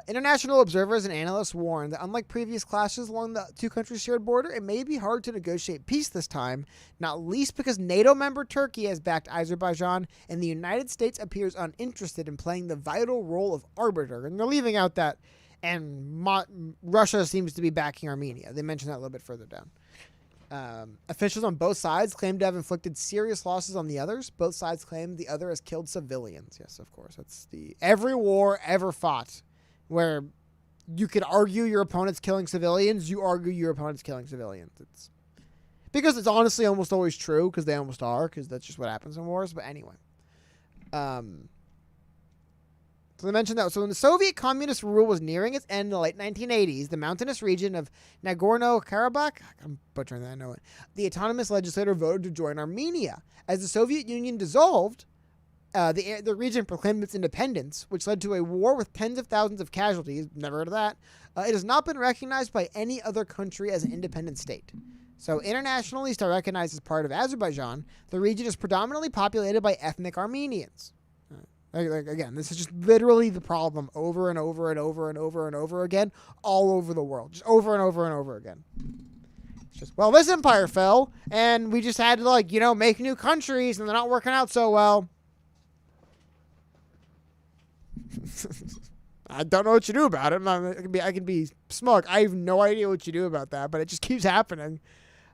International observers and analysts warn that unlike previous clashes along the two countries' shared border, it may be hard to negotiate peace this time, not least because NATO member Turkey has backed Azerbaijan and the United States appears uninterested in playing the vital role of arbiter. And they're leaving out that, and Russia seems to be backing Armenia. They mentioned that a little bit further down. Officials on both sides claim to have inflicted serious losses on the others. Both sides claim the other has killed civilians. Yes, of course. That's every war ever fought where you could argue your opponent's killing civilians, you argue your opponent's killing civilians. It's because it's honestly almost always true because they almost are because that's just what happens in wars. But anyway. So they mentioned that. So when the Soviet communist rule was nearing its end in the late 1980s, the mountainous region of Nagorno-Karabakh, I'm butchering that, I know it, the autonomous legislature voted to join Armenia. As the Soviet Union dissolved, the region proclaimed its independence, which led to a war with tens of thousands of casualties. Never heard of that. It has not been recognized by any other country as an independent state. So internationally, still recognized as part of Azerbaijan, the region is predominantly populated by ethnic Armenians. Again, this is just literally the problem over and over and over and over and over again, all over the world. Just over and over and over again. It's just, well, this empire fell, and we just had to, make new countries, and they're not working out so well. I don't know what you do about it. I can be smug. I have no idea what you do about that, but it just keeps happening.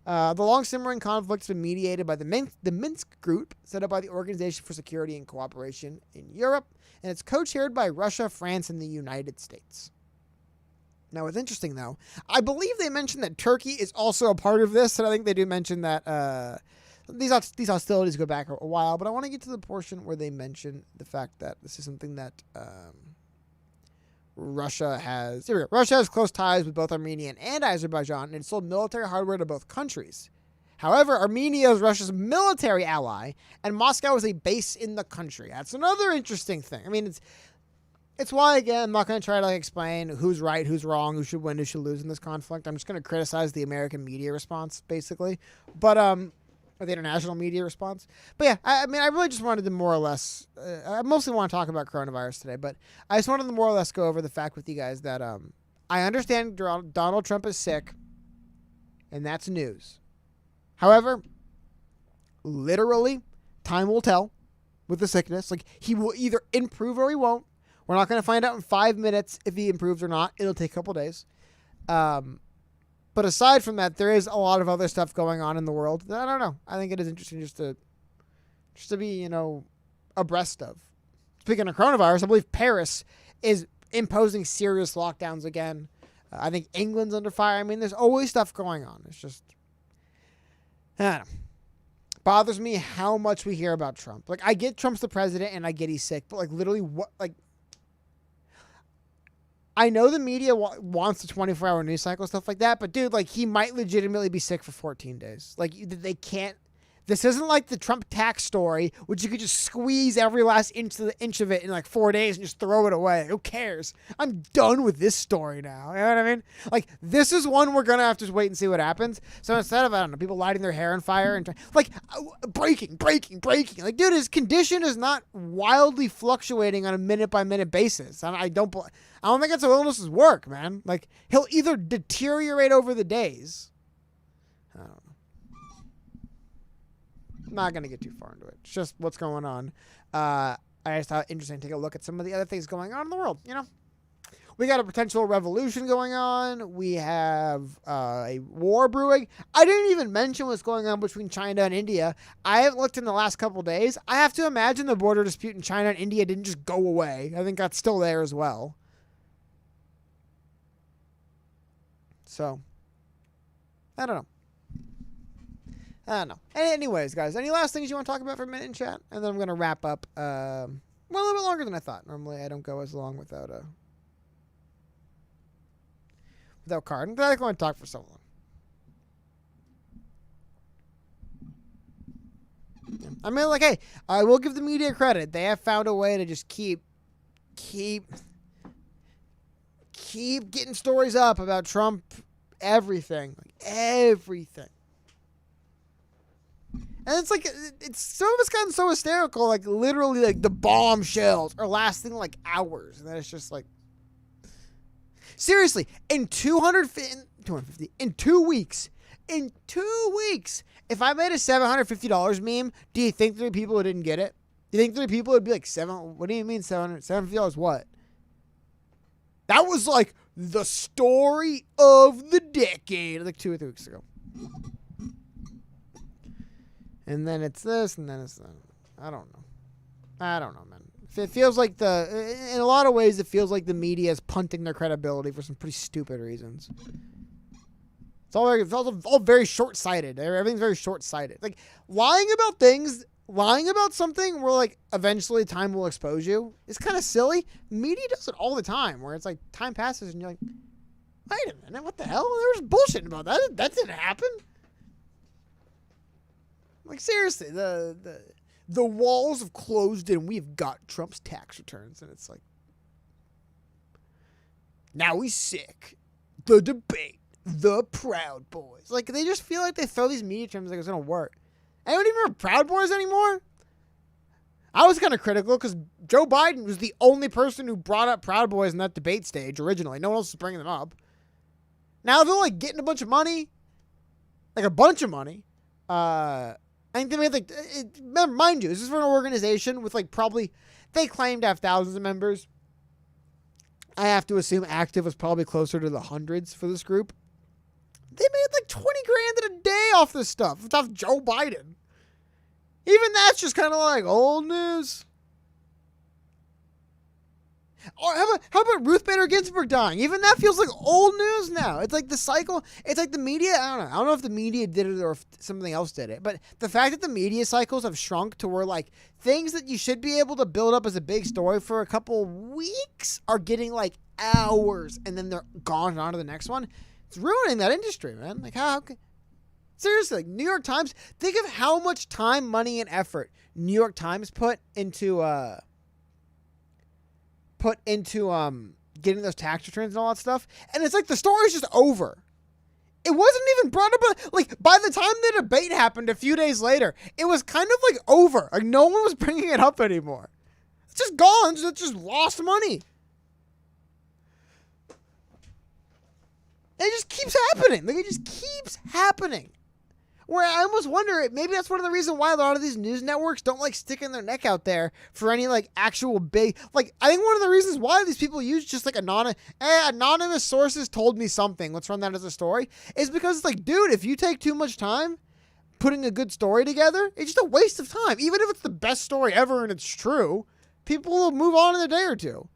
The long-simmering conflict has been mediated by the Minsk Group, set up by the Organization for Security and Cooperation in Europe, and it's co-chaired by Russia, France, and the United States. Now, what's interesting, though, I believe they mentioned that Turkey is also a part of this, and I think they do mention that these hostilities go back a while, but I want to get to the portion where they mention the fact that this is something that Russia has close ties with both Armenia and Azerbaijan, and it sold military hardware to both countries. However, Armenia is Russia's military ally, and Moscow is a base in the country. That's another interesting thing. I mean, it's why, again, I'm not going to try to explain who's right, who's wrong, who should win, who should lose in this conflict. I'm just going to criticize the American media response, basically. But, or the international media response. But yeah, I mean, I really just wanted to more or less, I mostly want to talk about coronavirus today, but I just wanted to more or less go over the fact with you guys that I understand Donald Trump is sick, and that's news. However, literally, time will tell with the sickness. Like, he will either improve or he won't. We're not going to find out in 5 minutes if he improves or not. It'll take a couple days. But aside from that, there is a lot of other stuff going on in the world that I don't know. I think it is interesting just to be, abreast of. Speaking of coronavirus, I believe Paris is imposing serious lockdowns again. I think England's under fire. I mean, there's always stuff going on. It's just, I don't know. Bothers me how much we hear about Trump. Like, I get Trump's the president and I get he's sick, but literally what, I know the media wants the 24-hour news cycle, stuff like that, but dude, he might legitimately be sick for 14 days. They can't. This isn't like the Trump tax story, which you could just squeeze every last inch of it in 4 days and just throw it away. Who cares? I'm done with this story now. You know what I mean? This is one we're gonna have to just wait and see what happens. So instead of, I don't know, people lighting their hair on fire and breaking. Dude, his condition is not wildly fluctuating on a minute-by-minute basis. I don't think that's how illnesses work, man. He'll either deteriorate over the days. I don't know. I'm not going to get too far into it. It's just what's going on. I just thought it interesting to take a look at some of the other things going on in the world, you know? We got a potential revolution going on. We have a war brewing. I didn't even mention what's going on between China and India. I haven't looked in the last couple of days. I have to imagine the border dispute in China and India didn't just go away. I think that's still there as well. So, I don't know. Anyways, guys, any last things you want to talk about for a minute in chat? And then I'm going to wrap up. Well, a little bit longer than I thought. Normally, I don't go as long without card. But I want to talk for so long. Yeah. I mean, like, hey, I will give the media credit. They have found a way to just keep getting stories up about Trump, everything. Like, everything. And it's like, some of it's gotten so hysterical, like, literally, like, the bombshells are lasting, like, hours. And then it's just like, seriously, in 250, in 2 weeks, if I made a $750 meme, do you think there are people who didn't get it? Do you think there are people who would be like, what do you mean $750 what? That was like the story of the decade, like 2 or 3 weeks ago. And then it's this, and then it's that. I don't know, man. It feels like in a lot of ways, it feels like the media is punting their credibility for some pretty stupid reasons. It's all very short-sighted. Everything's very short-sighted. Like, lying about something where, like, eventually time will expose you is kind of silly. Media does it all the time, where it's like, time passes and you're like, wait a minute, what the hell? There was bullshit about that. That didn't happen. Like, seriously, the walls have closed and we've got Trump's tax returns. And it's like, now he's sick. The debate. The Proud Boys. Like, they just feel like they throw these media terms like it's going to work. Anyone even remember Proud Boys anymore? I was kind of critical because Joe Biden was the only person who brought up Proud Boys in that debate stage originally. No one else was bringing them up. Now they're, like, getting a bunch of money. Like, a bunch of money. I think they made, like, mind you, this is for an organization with, like, probably, they claim to have thousands of members. I have to assume active was probably closer to the hundreds for this group. They made, like, 20 grand in a day off this stuff. It's off Joe Biden. Even that's just kind of like old news. Or how about Ruth Bader Ginsburg dying? Even that feels like old news now. It's like the cycle. It's like the media. I don't know if the media did it or if something else did it. But the fact that the media cycles have shrunk to where, like, things that you should be able to build up as a big story for a couple weeks are getting, like, hours. And then they're gone on to the next one. It's ruining that industry, man. Like, how seriously, like, New York Times, think of how much time, money, and effort New York Times put into getting those tax returns and all that stuff. And it's like the story's just over. It wasn't even brought up. Like, by the time the debate happened a few days later, it was kind of like over. Like, no one was bringing it up anymore. It's just gone. It's just lost money. And it just keeps happening. Like, it just keeps happening. Where I almost wonder, maybe that's one of the reasons why a lot of these news networks don't like sticking their neck out there for any, like, actual big, like, I think one of the reasons why these people use just, like, anonymous sources told me something, let's run that as a story, is because it's like, dude, if you take too much time putting a good story together, it's just a waste of time. Even if it's the best story ever and it's true, people will move on in a day or two.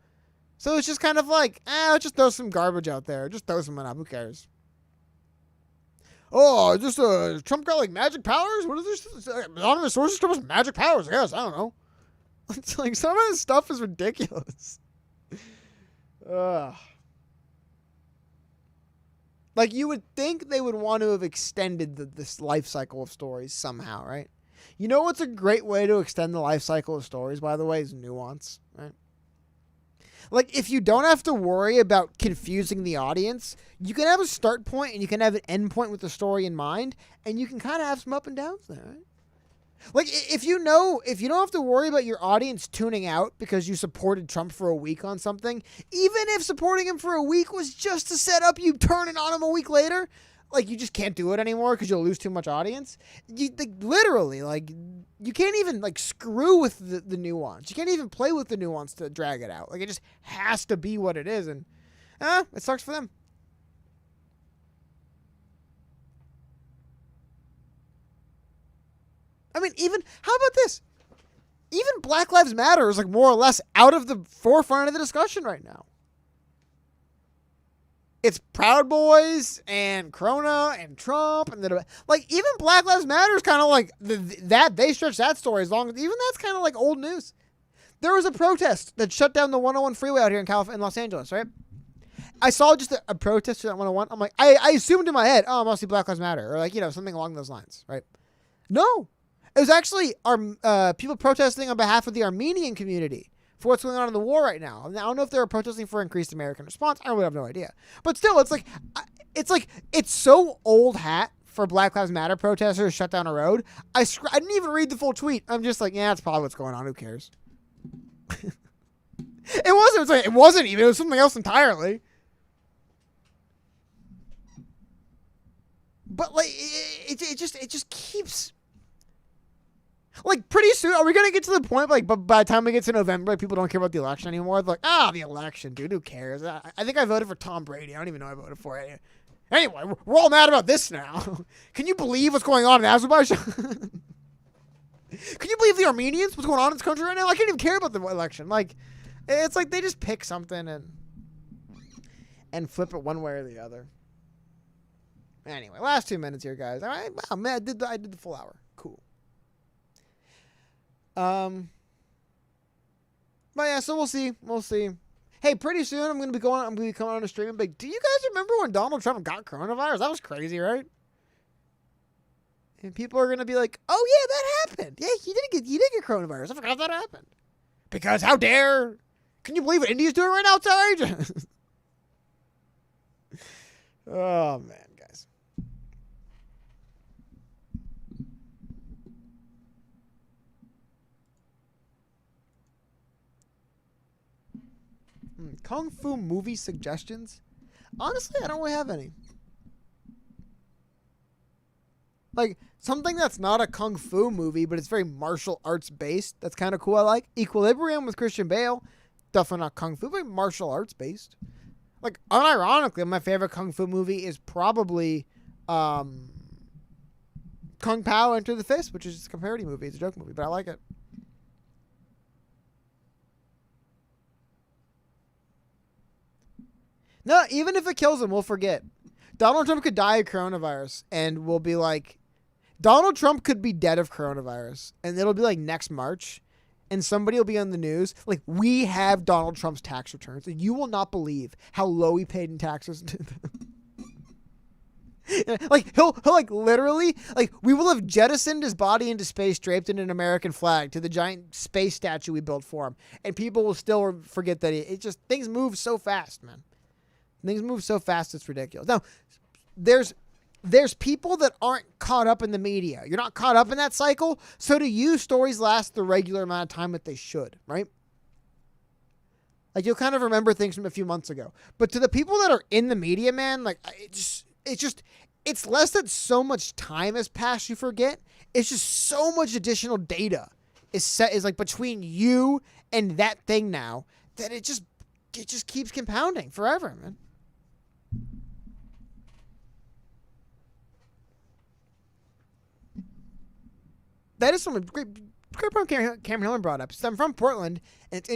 So it's just kind of like, let's just throw some garbage out there. Just throw some up. Who cares? Oh, just Trump got, like, magic powers? What is this? Anonymous sources, Trump has magic powers. Yes, I don't know. It's like, some of this stuff is ridiculous. Like, you would think they would want to have extended this life cycle of stories somehow, right? You know what's a great way to extend the life cycle of stories, by the way, is nuance, right? Like, if you don't have to worry about confusing the audience, you can have a start point and you can have an end point with the story in mind, and you can kind of have some up and downs there, right? Like, if you don't have to worry about your audience tuning out because you supported Trump for a week on something, even if supporting him for a week was just to set up you turning on him a week later, like you just can't do it anymore because you'll lose too much audience. You like, literally like you can't even like screw with the nuance. You can't even play with the nuance to drag it out. Like it just has to be what it is, and it sucks for them. I mean, even how about this? Even Black Lives Matter is like more or less out of the forefront of the discussion right now. It's Proud Boys and Corona and Trump and like even Black Lives Matter is kind of like that they stretch that story as long as even that's kind of like old news. There was a protest that shut down the 101 freeway out here in Los Angeles, right? I saw just a protest to that 101. I'm like, I assumed in my head, oh, mostly Black Lives Matter or like something along those lines, right? No, it was actually people protesting on behalf of the Armenian community for what's going on in the war right now. I don't know if they were protesting for increased American response. I really have no idea. But still, it's so old hat for Black Lives Matter protesters to shut down a road. I didn't even read the full tweet. I'm just like, yeah, that's probably what's going on. Who cares? It wasn't even. It was something else entirely. But like, it just keeps. Like, pretty soon, are we going to get to the point, like, by the time we get to November, like, people don't care about the election anymore? They're like, the election, dude, who cares? I think I voted for Tom Brady. I don't even know who I voted for. Anyway, we're all mad about this now. Can you believe what's going on in Azerbaijan? Can you believe the Armenians? What's going on in this country right now? I can't even care about the election. Like, it's like they just pick something and flip it one way or the other. Anyway, last 2 minutes here, guys. All right, wow, man, I did the full hour. Cool. But yeah, so we'll see. Hey, pretty soon I'm gonna be coming on a stream and be like, do you guys remember when Donald Trump got coronavirus? That was crazy, right? And people are gonna be like, oh yeah, that happened. Yeah, he did get coronavirus. I forgot that happened. Because how dare? Can you believe what India's doing right now outside? Oh man, guys. Kung Fu movie suggestions? Honestly, I don't really have any. Like, something that's not a Kung Fu movie, but it's very martial arts based. That's kind of cool, I like. Equilibrium with Christian Bale. Definitely not Kung Fu, but martial arts based. Like, unironically, my favorite Kung Fu movie is probably Kung Pao Enter the Fist, which is just a parody movie. It's a joke movie, but I like it. No, even if it kills him, we'll forget. Donald Trump could die of coronavirus, and we'll be like, Donald Trump could be dead of coronavirus, and it'll be like next March, and somebody will be on the news, like, we have Donald Trump's tax returns, and you will not believe how low he paid in taxes. Like, he'll like literally, like, we will have jettisoned his body into space draped in an American flag to the giant space statue we built for him, and people will still forget that it just, things move so fast, man. Things move so fast, it's ridiculous. Now, there's people that aren't caught up in the media. You're not caught up in that cycle. So to you, stories last the regular amount of time that they should, right? Like, you'll kind of remember things from a few months ago. But to the people that are in the media, man, like, it's less that so much time has passed you forget. It's just so much additional data is like between you and that thing now that it just keeps compounding forever, man. That is some great point Cameron Hillen brought up. So I'm from Portland, and it's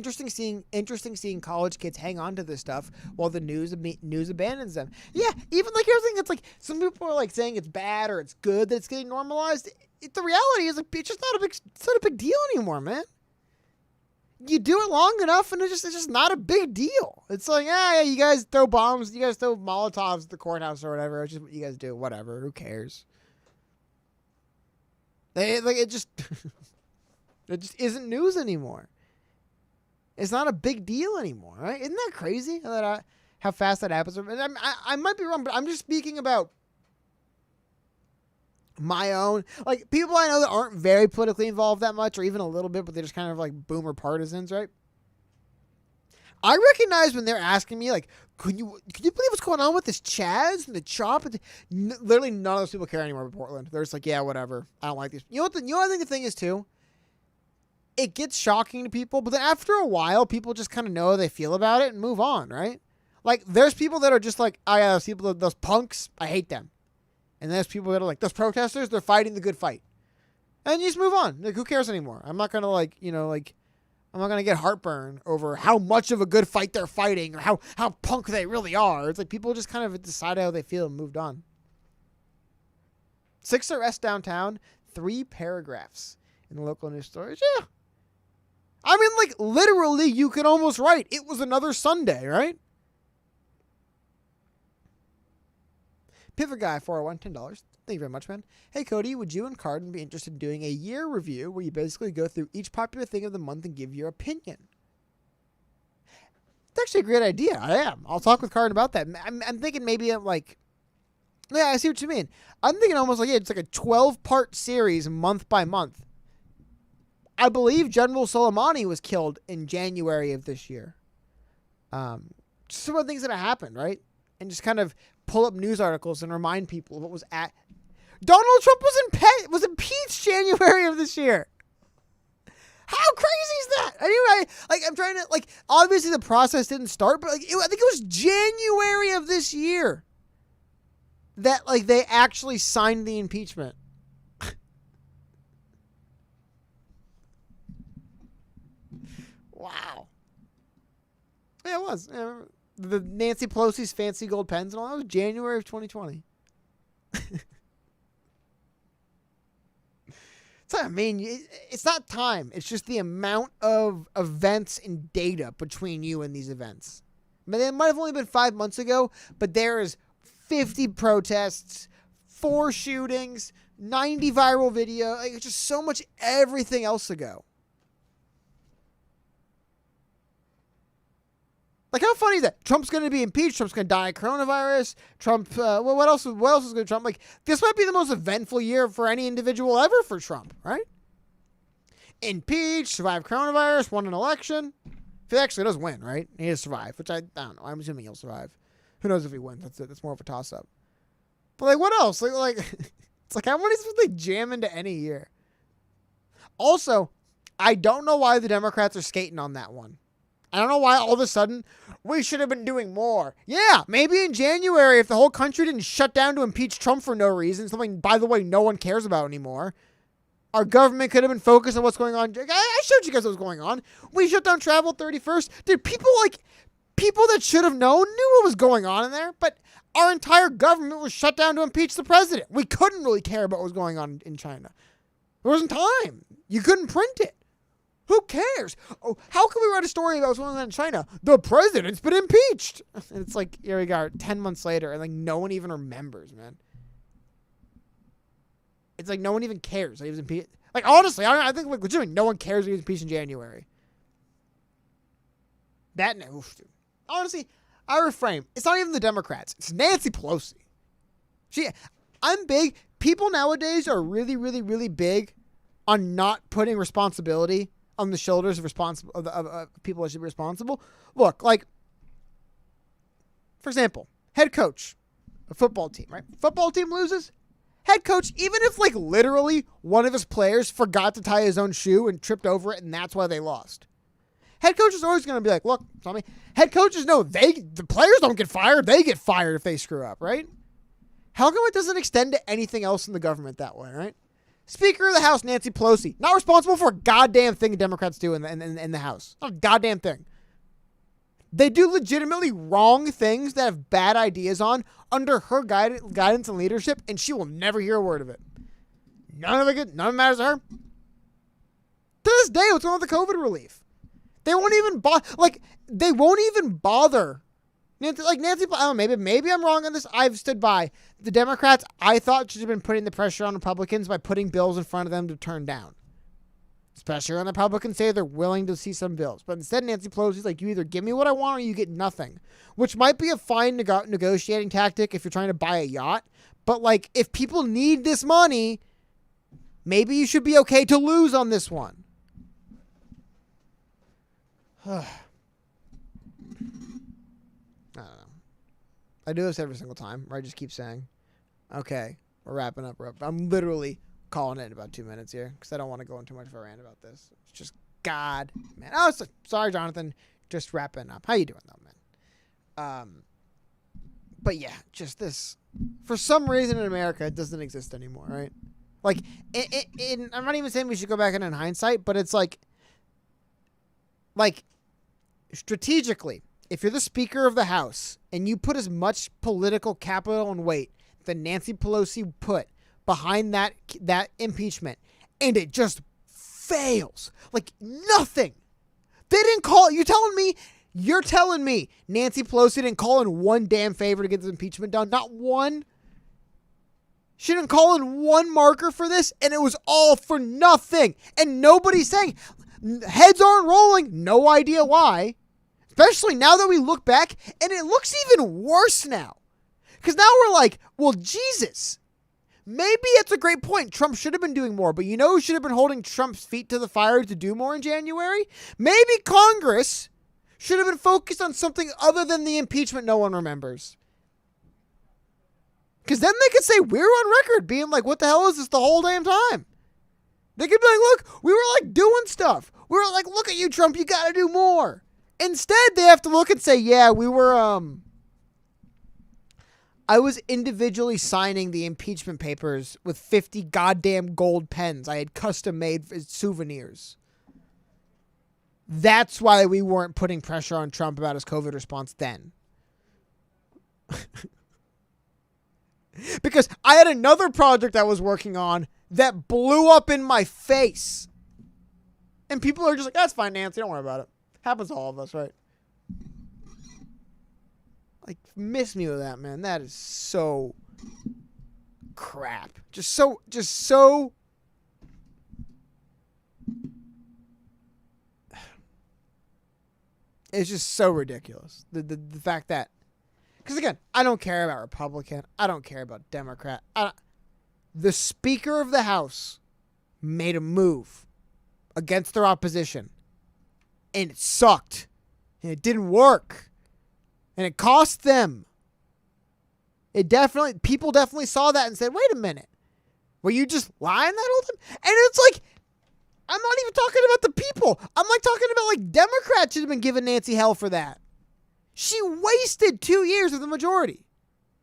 interesting seeing college kids hang on to this stuff while the news abandons them. Yeah, even like here's the thing. It's like some people are like saying it's bad or it's good that it's getting normalized. The reality is like it's just not a big deal anymore, man. You do it long enough, and it's just not a big deal. It's like, yeah, you guys throw bombs, you guys throw Molotovs at the courthouse or whatever. It's just what you guys do. Whatever. Who cares? It just isn't news anymore. It's not a big deal anymore, right? Isn't that crazy how fast that happens? I might be wrong, but I'm just speaking about my own, like, people I know that aren't very politically involved that much, or even a little bit, but they're just kind of like boomer partisans, right? I recognize when they're asking me, like, can you believe what's going on with this Chaz and the Chop? Literally none of those people care anymore about Portland. They're just like, yeah, whatever. I don't like these. You know what I think the thing is, too? It gets shocking to people, but then after a while, people just kind of know how they feel about it and move on, right? Like, there's people that are just like, oh, yeah, those punks, I hate them. And there's people that are like, those protesters, they're fighting the good fight. And you just move on. Like, who cares anymore? I'm not going to, like, I'm not going to get heartburn over how much of a good fight they're fighting or how punk they really are. It's like people just kind of decided how they feel and moved on. 6 arrests downtown, 3 paragraphs in the local news stories. Yeah. I mean, like, literally, you could almost write, it was another Sunday, right? Pivot Guy 401, $10. Thank you very much, man. Hey, Cody, would you and Cardin be interested in doing a year review where you basically go through each popular thing of the month and give your opinion? It's actually a great idea. I am. I'll talk with Cardin about that. I'm thinking maybe I'm like, yeah, I see what you mean. I'm thinking almost like, yeah, it's like a 12-part series month by month. I believe General Soleimani was killed in January of this year. Just some of the things that have happened, right? And just kind of pull up news articles and remind people of what was at. Donald Trump was impeached January of this year. How crazy is that? Anyway, like, I'm trying to, like, obviously the process didn't start, but like, I think it was January of this year that, like, they actually signed the impeachment. Wow. Yeah, it was. The Nancy Pelosi's fancy gold pens and all that was January of 2020. So, I mean, it's not time. It's just the amount of events and data between you and these events. I mean, it might have only been 5 months ago, but there is 50 protests, 4 shootings, 90 viral video. Like, it's just so much everything else ago. Like, how funny is that? Trump's going to be impeached. Trump's going to die of coronavirus. Trump, what else is going to Trump? Like, this might be the most eventful year for any individual ever for Trump, right? Impeached, survived coronavirus, won an election. If he actually does win, right? He has survived, which I don't know. I'm assuming he'll survive. Who knows if he wins? That's more of a toss-up. But, like, what else? Like it's like, how many would they jam into any year? Also, I don't know why the Democrats are skating on that one. I don't know why all of a sudden we should have been doing more. Yeah, maybe in January if the whole country didn't shut down to impeach Trump for no reason, something, by the way, no one cares about anymore. Our government could have been focused on what's going on. I showed you guys what was going on. We shut down travel 31st. Dude, people that should have known knew what was going on in there, but our entire government was shut down to impeach the president. We couldn't really care about what was going on in China. There wasn't time. You couldn't print it. Who cares? Oh, how can we write a story about what's going on in China? The president's been impeached. And it's like, here we go, 10 months later, and like no one even remembers, man. It's like no one even cares that he was impeached. Like, honestly, I think like legitimately no one cares he was impeached in January. Oof, dude. Honestly, I reframe. It's not even the Democrats. It's Nancy Pelosi. I'm big. People nowadays are really, really, really big on not putting responsibility on the shoulders of people that should be responsible. Look, like, for example, head coach, a football team, right? Football team loses. Head coach, even if like literally one of his players forgot to tie his own shoe and tripped over it and that's why they lost. Head coach is always going to be like, look, Tommy, head coaches know the players don't get fired. They get fired if they screw up, right? How come it doesn't extend to anything else in the government that way, right? Speaker of the House, Nancy Pelosi, not responsible for a goddamn thing the Democrats do in the House. Not a goddamn thing. They do legitimately wrong things that have bad ideas on under her guidance and leadership, and she will never hear a word of it. None of it matters to her. To this day, what's going on with the COVID relief? They won't even bother. Nancy, I don't know, maybe I'm wrong on this. I've stood by. The Democrats, I thought, should have been putting the pressure on Republicans by putting bills in front of them to turn down. Especially when the Republicans say they're willing to see some bills. But instead, Nancy Pelosi's like, you either give me what I want or you get nothing. Which might be a fine negotiating tactic if you're trying to buy a yacht. But, like, if people need this money, maybe you should be okay to lose on this one. I do this every single time where I just keep saying, okay, we're wrapping up. I'm literally calling it in about 2 minutes here because I don't want to go into too much of a rant about this. It's just God, man. Oh, sorry, Jonathan. Just wrapping up. How you doing, though, man? But yeah, just this. For some reason in America, it doesn't exist anymore, right? Like, I'm not even saying we should go back in hindsight, but it's like, strategically, if you're the Speaker of the House and you put as much political capital and weight that Nancy Pelosi put behind that impeachment, and it just fails, like nothing. They didn't call. You're telling me Nancy Pelosi didn't call in one damn favor to get this impeachment done? Not one. She didn't call in one marker for this, and it was all for nothing. And nobody's saying, heads aren't rolling. No idea why. Especially now that we look back, and it looks even worse now. Because now we're like, well, Jesus. Maybe it's a great point. Trump should have been doing more, but you know who should have been holding Trump's feet to the fire to do more in January? Maybe Congress should have been focused on something other than the impeachment no one remembers. Because then they could say, we're on record being like, what the hell is this the whole damn time? They could be like, look, we were like doing stuff. We were like, look at you, Trump, you got to do more. Instead, they have to look and say, yeah, we were, I was individually signing the impeachment papers with 50 goddamn gold pens I had custom made as souvenirs. That's why we weren't putting pressure on Trump about his COVID response then. Because I had another project I was working on that blew up in my face. And people are just like, that's fine, Nancy, don't worry about it. Happens to all of us, right? Like, miss me with that, man. That is so crap. Just so it's just so ridiculous. The fact that, because again, I don't care about Republican. I don't care about Democrat. The Speaker of the House made a move against their opposition, and it sucked, and it didn't work, and it cost them. People definitely saw that and said, wait a minute, were you just lying that whole time? And it's like, I'm not even talking about the people. I'm like talking about like Democrats should have been giving Nancy hell for that. She wasted 2 years of the majority.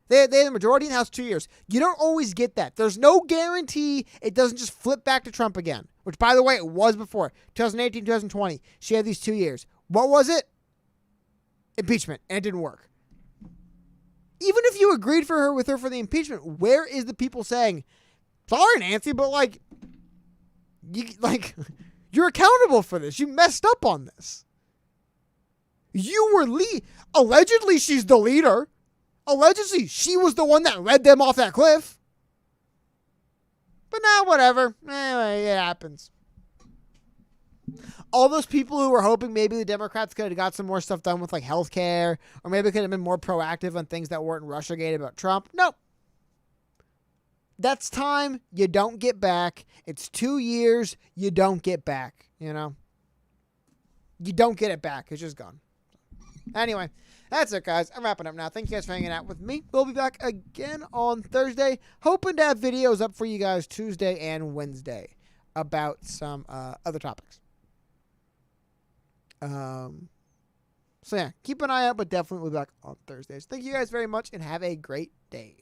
They had the majority in the House 2 years. You don't always get that. There's no guarantee it doesn't just flip back to Trump again, which, by the way, it was before. 2018, 2020. She had these 2 years. What was it? Impeachment. And it didn't work. Even if you agreed with her for the impeachment, where is the people saying, sorry, Nancy, but you're accountable for this. You messed up on this. You were allegedly she's the leader. Allegedly she was the one that led them off that cliff. But now, whatever. Anyway, it happens. All those people who were hoping maybe the Democrats could have got some more stuff done with like healthcare, or maybe could have been more proactive on things that weren't Russiagate about Trump. Nope. That's time you don't get back. It's 2 years you don't get back, you know? You don't get it back. It's just gone. Anyway, that's it, guys. I'm wrapping up now. Thank you guys for hanging out with me. We'll be back again on Thursday. Hoping to have videos up for you guys Tuesday and Wednesday about some other topics. So, yeah, keep an eye out, but definitely we'll be back on Thursdays. Thank you guys very much, and have a great day.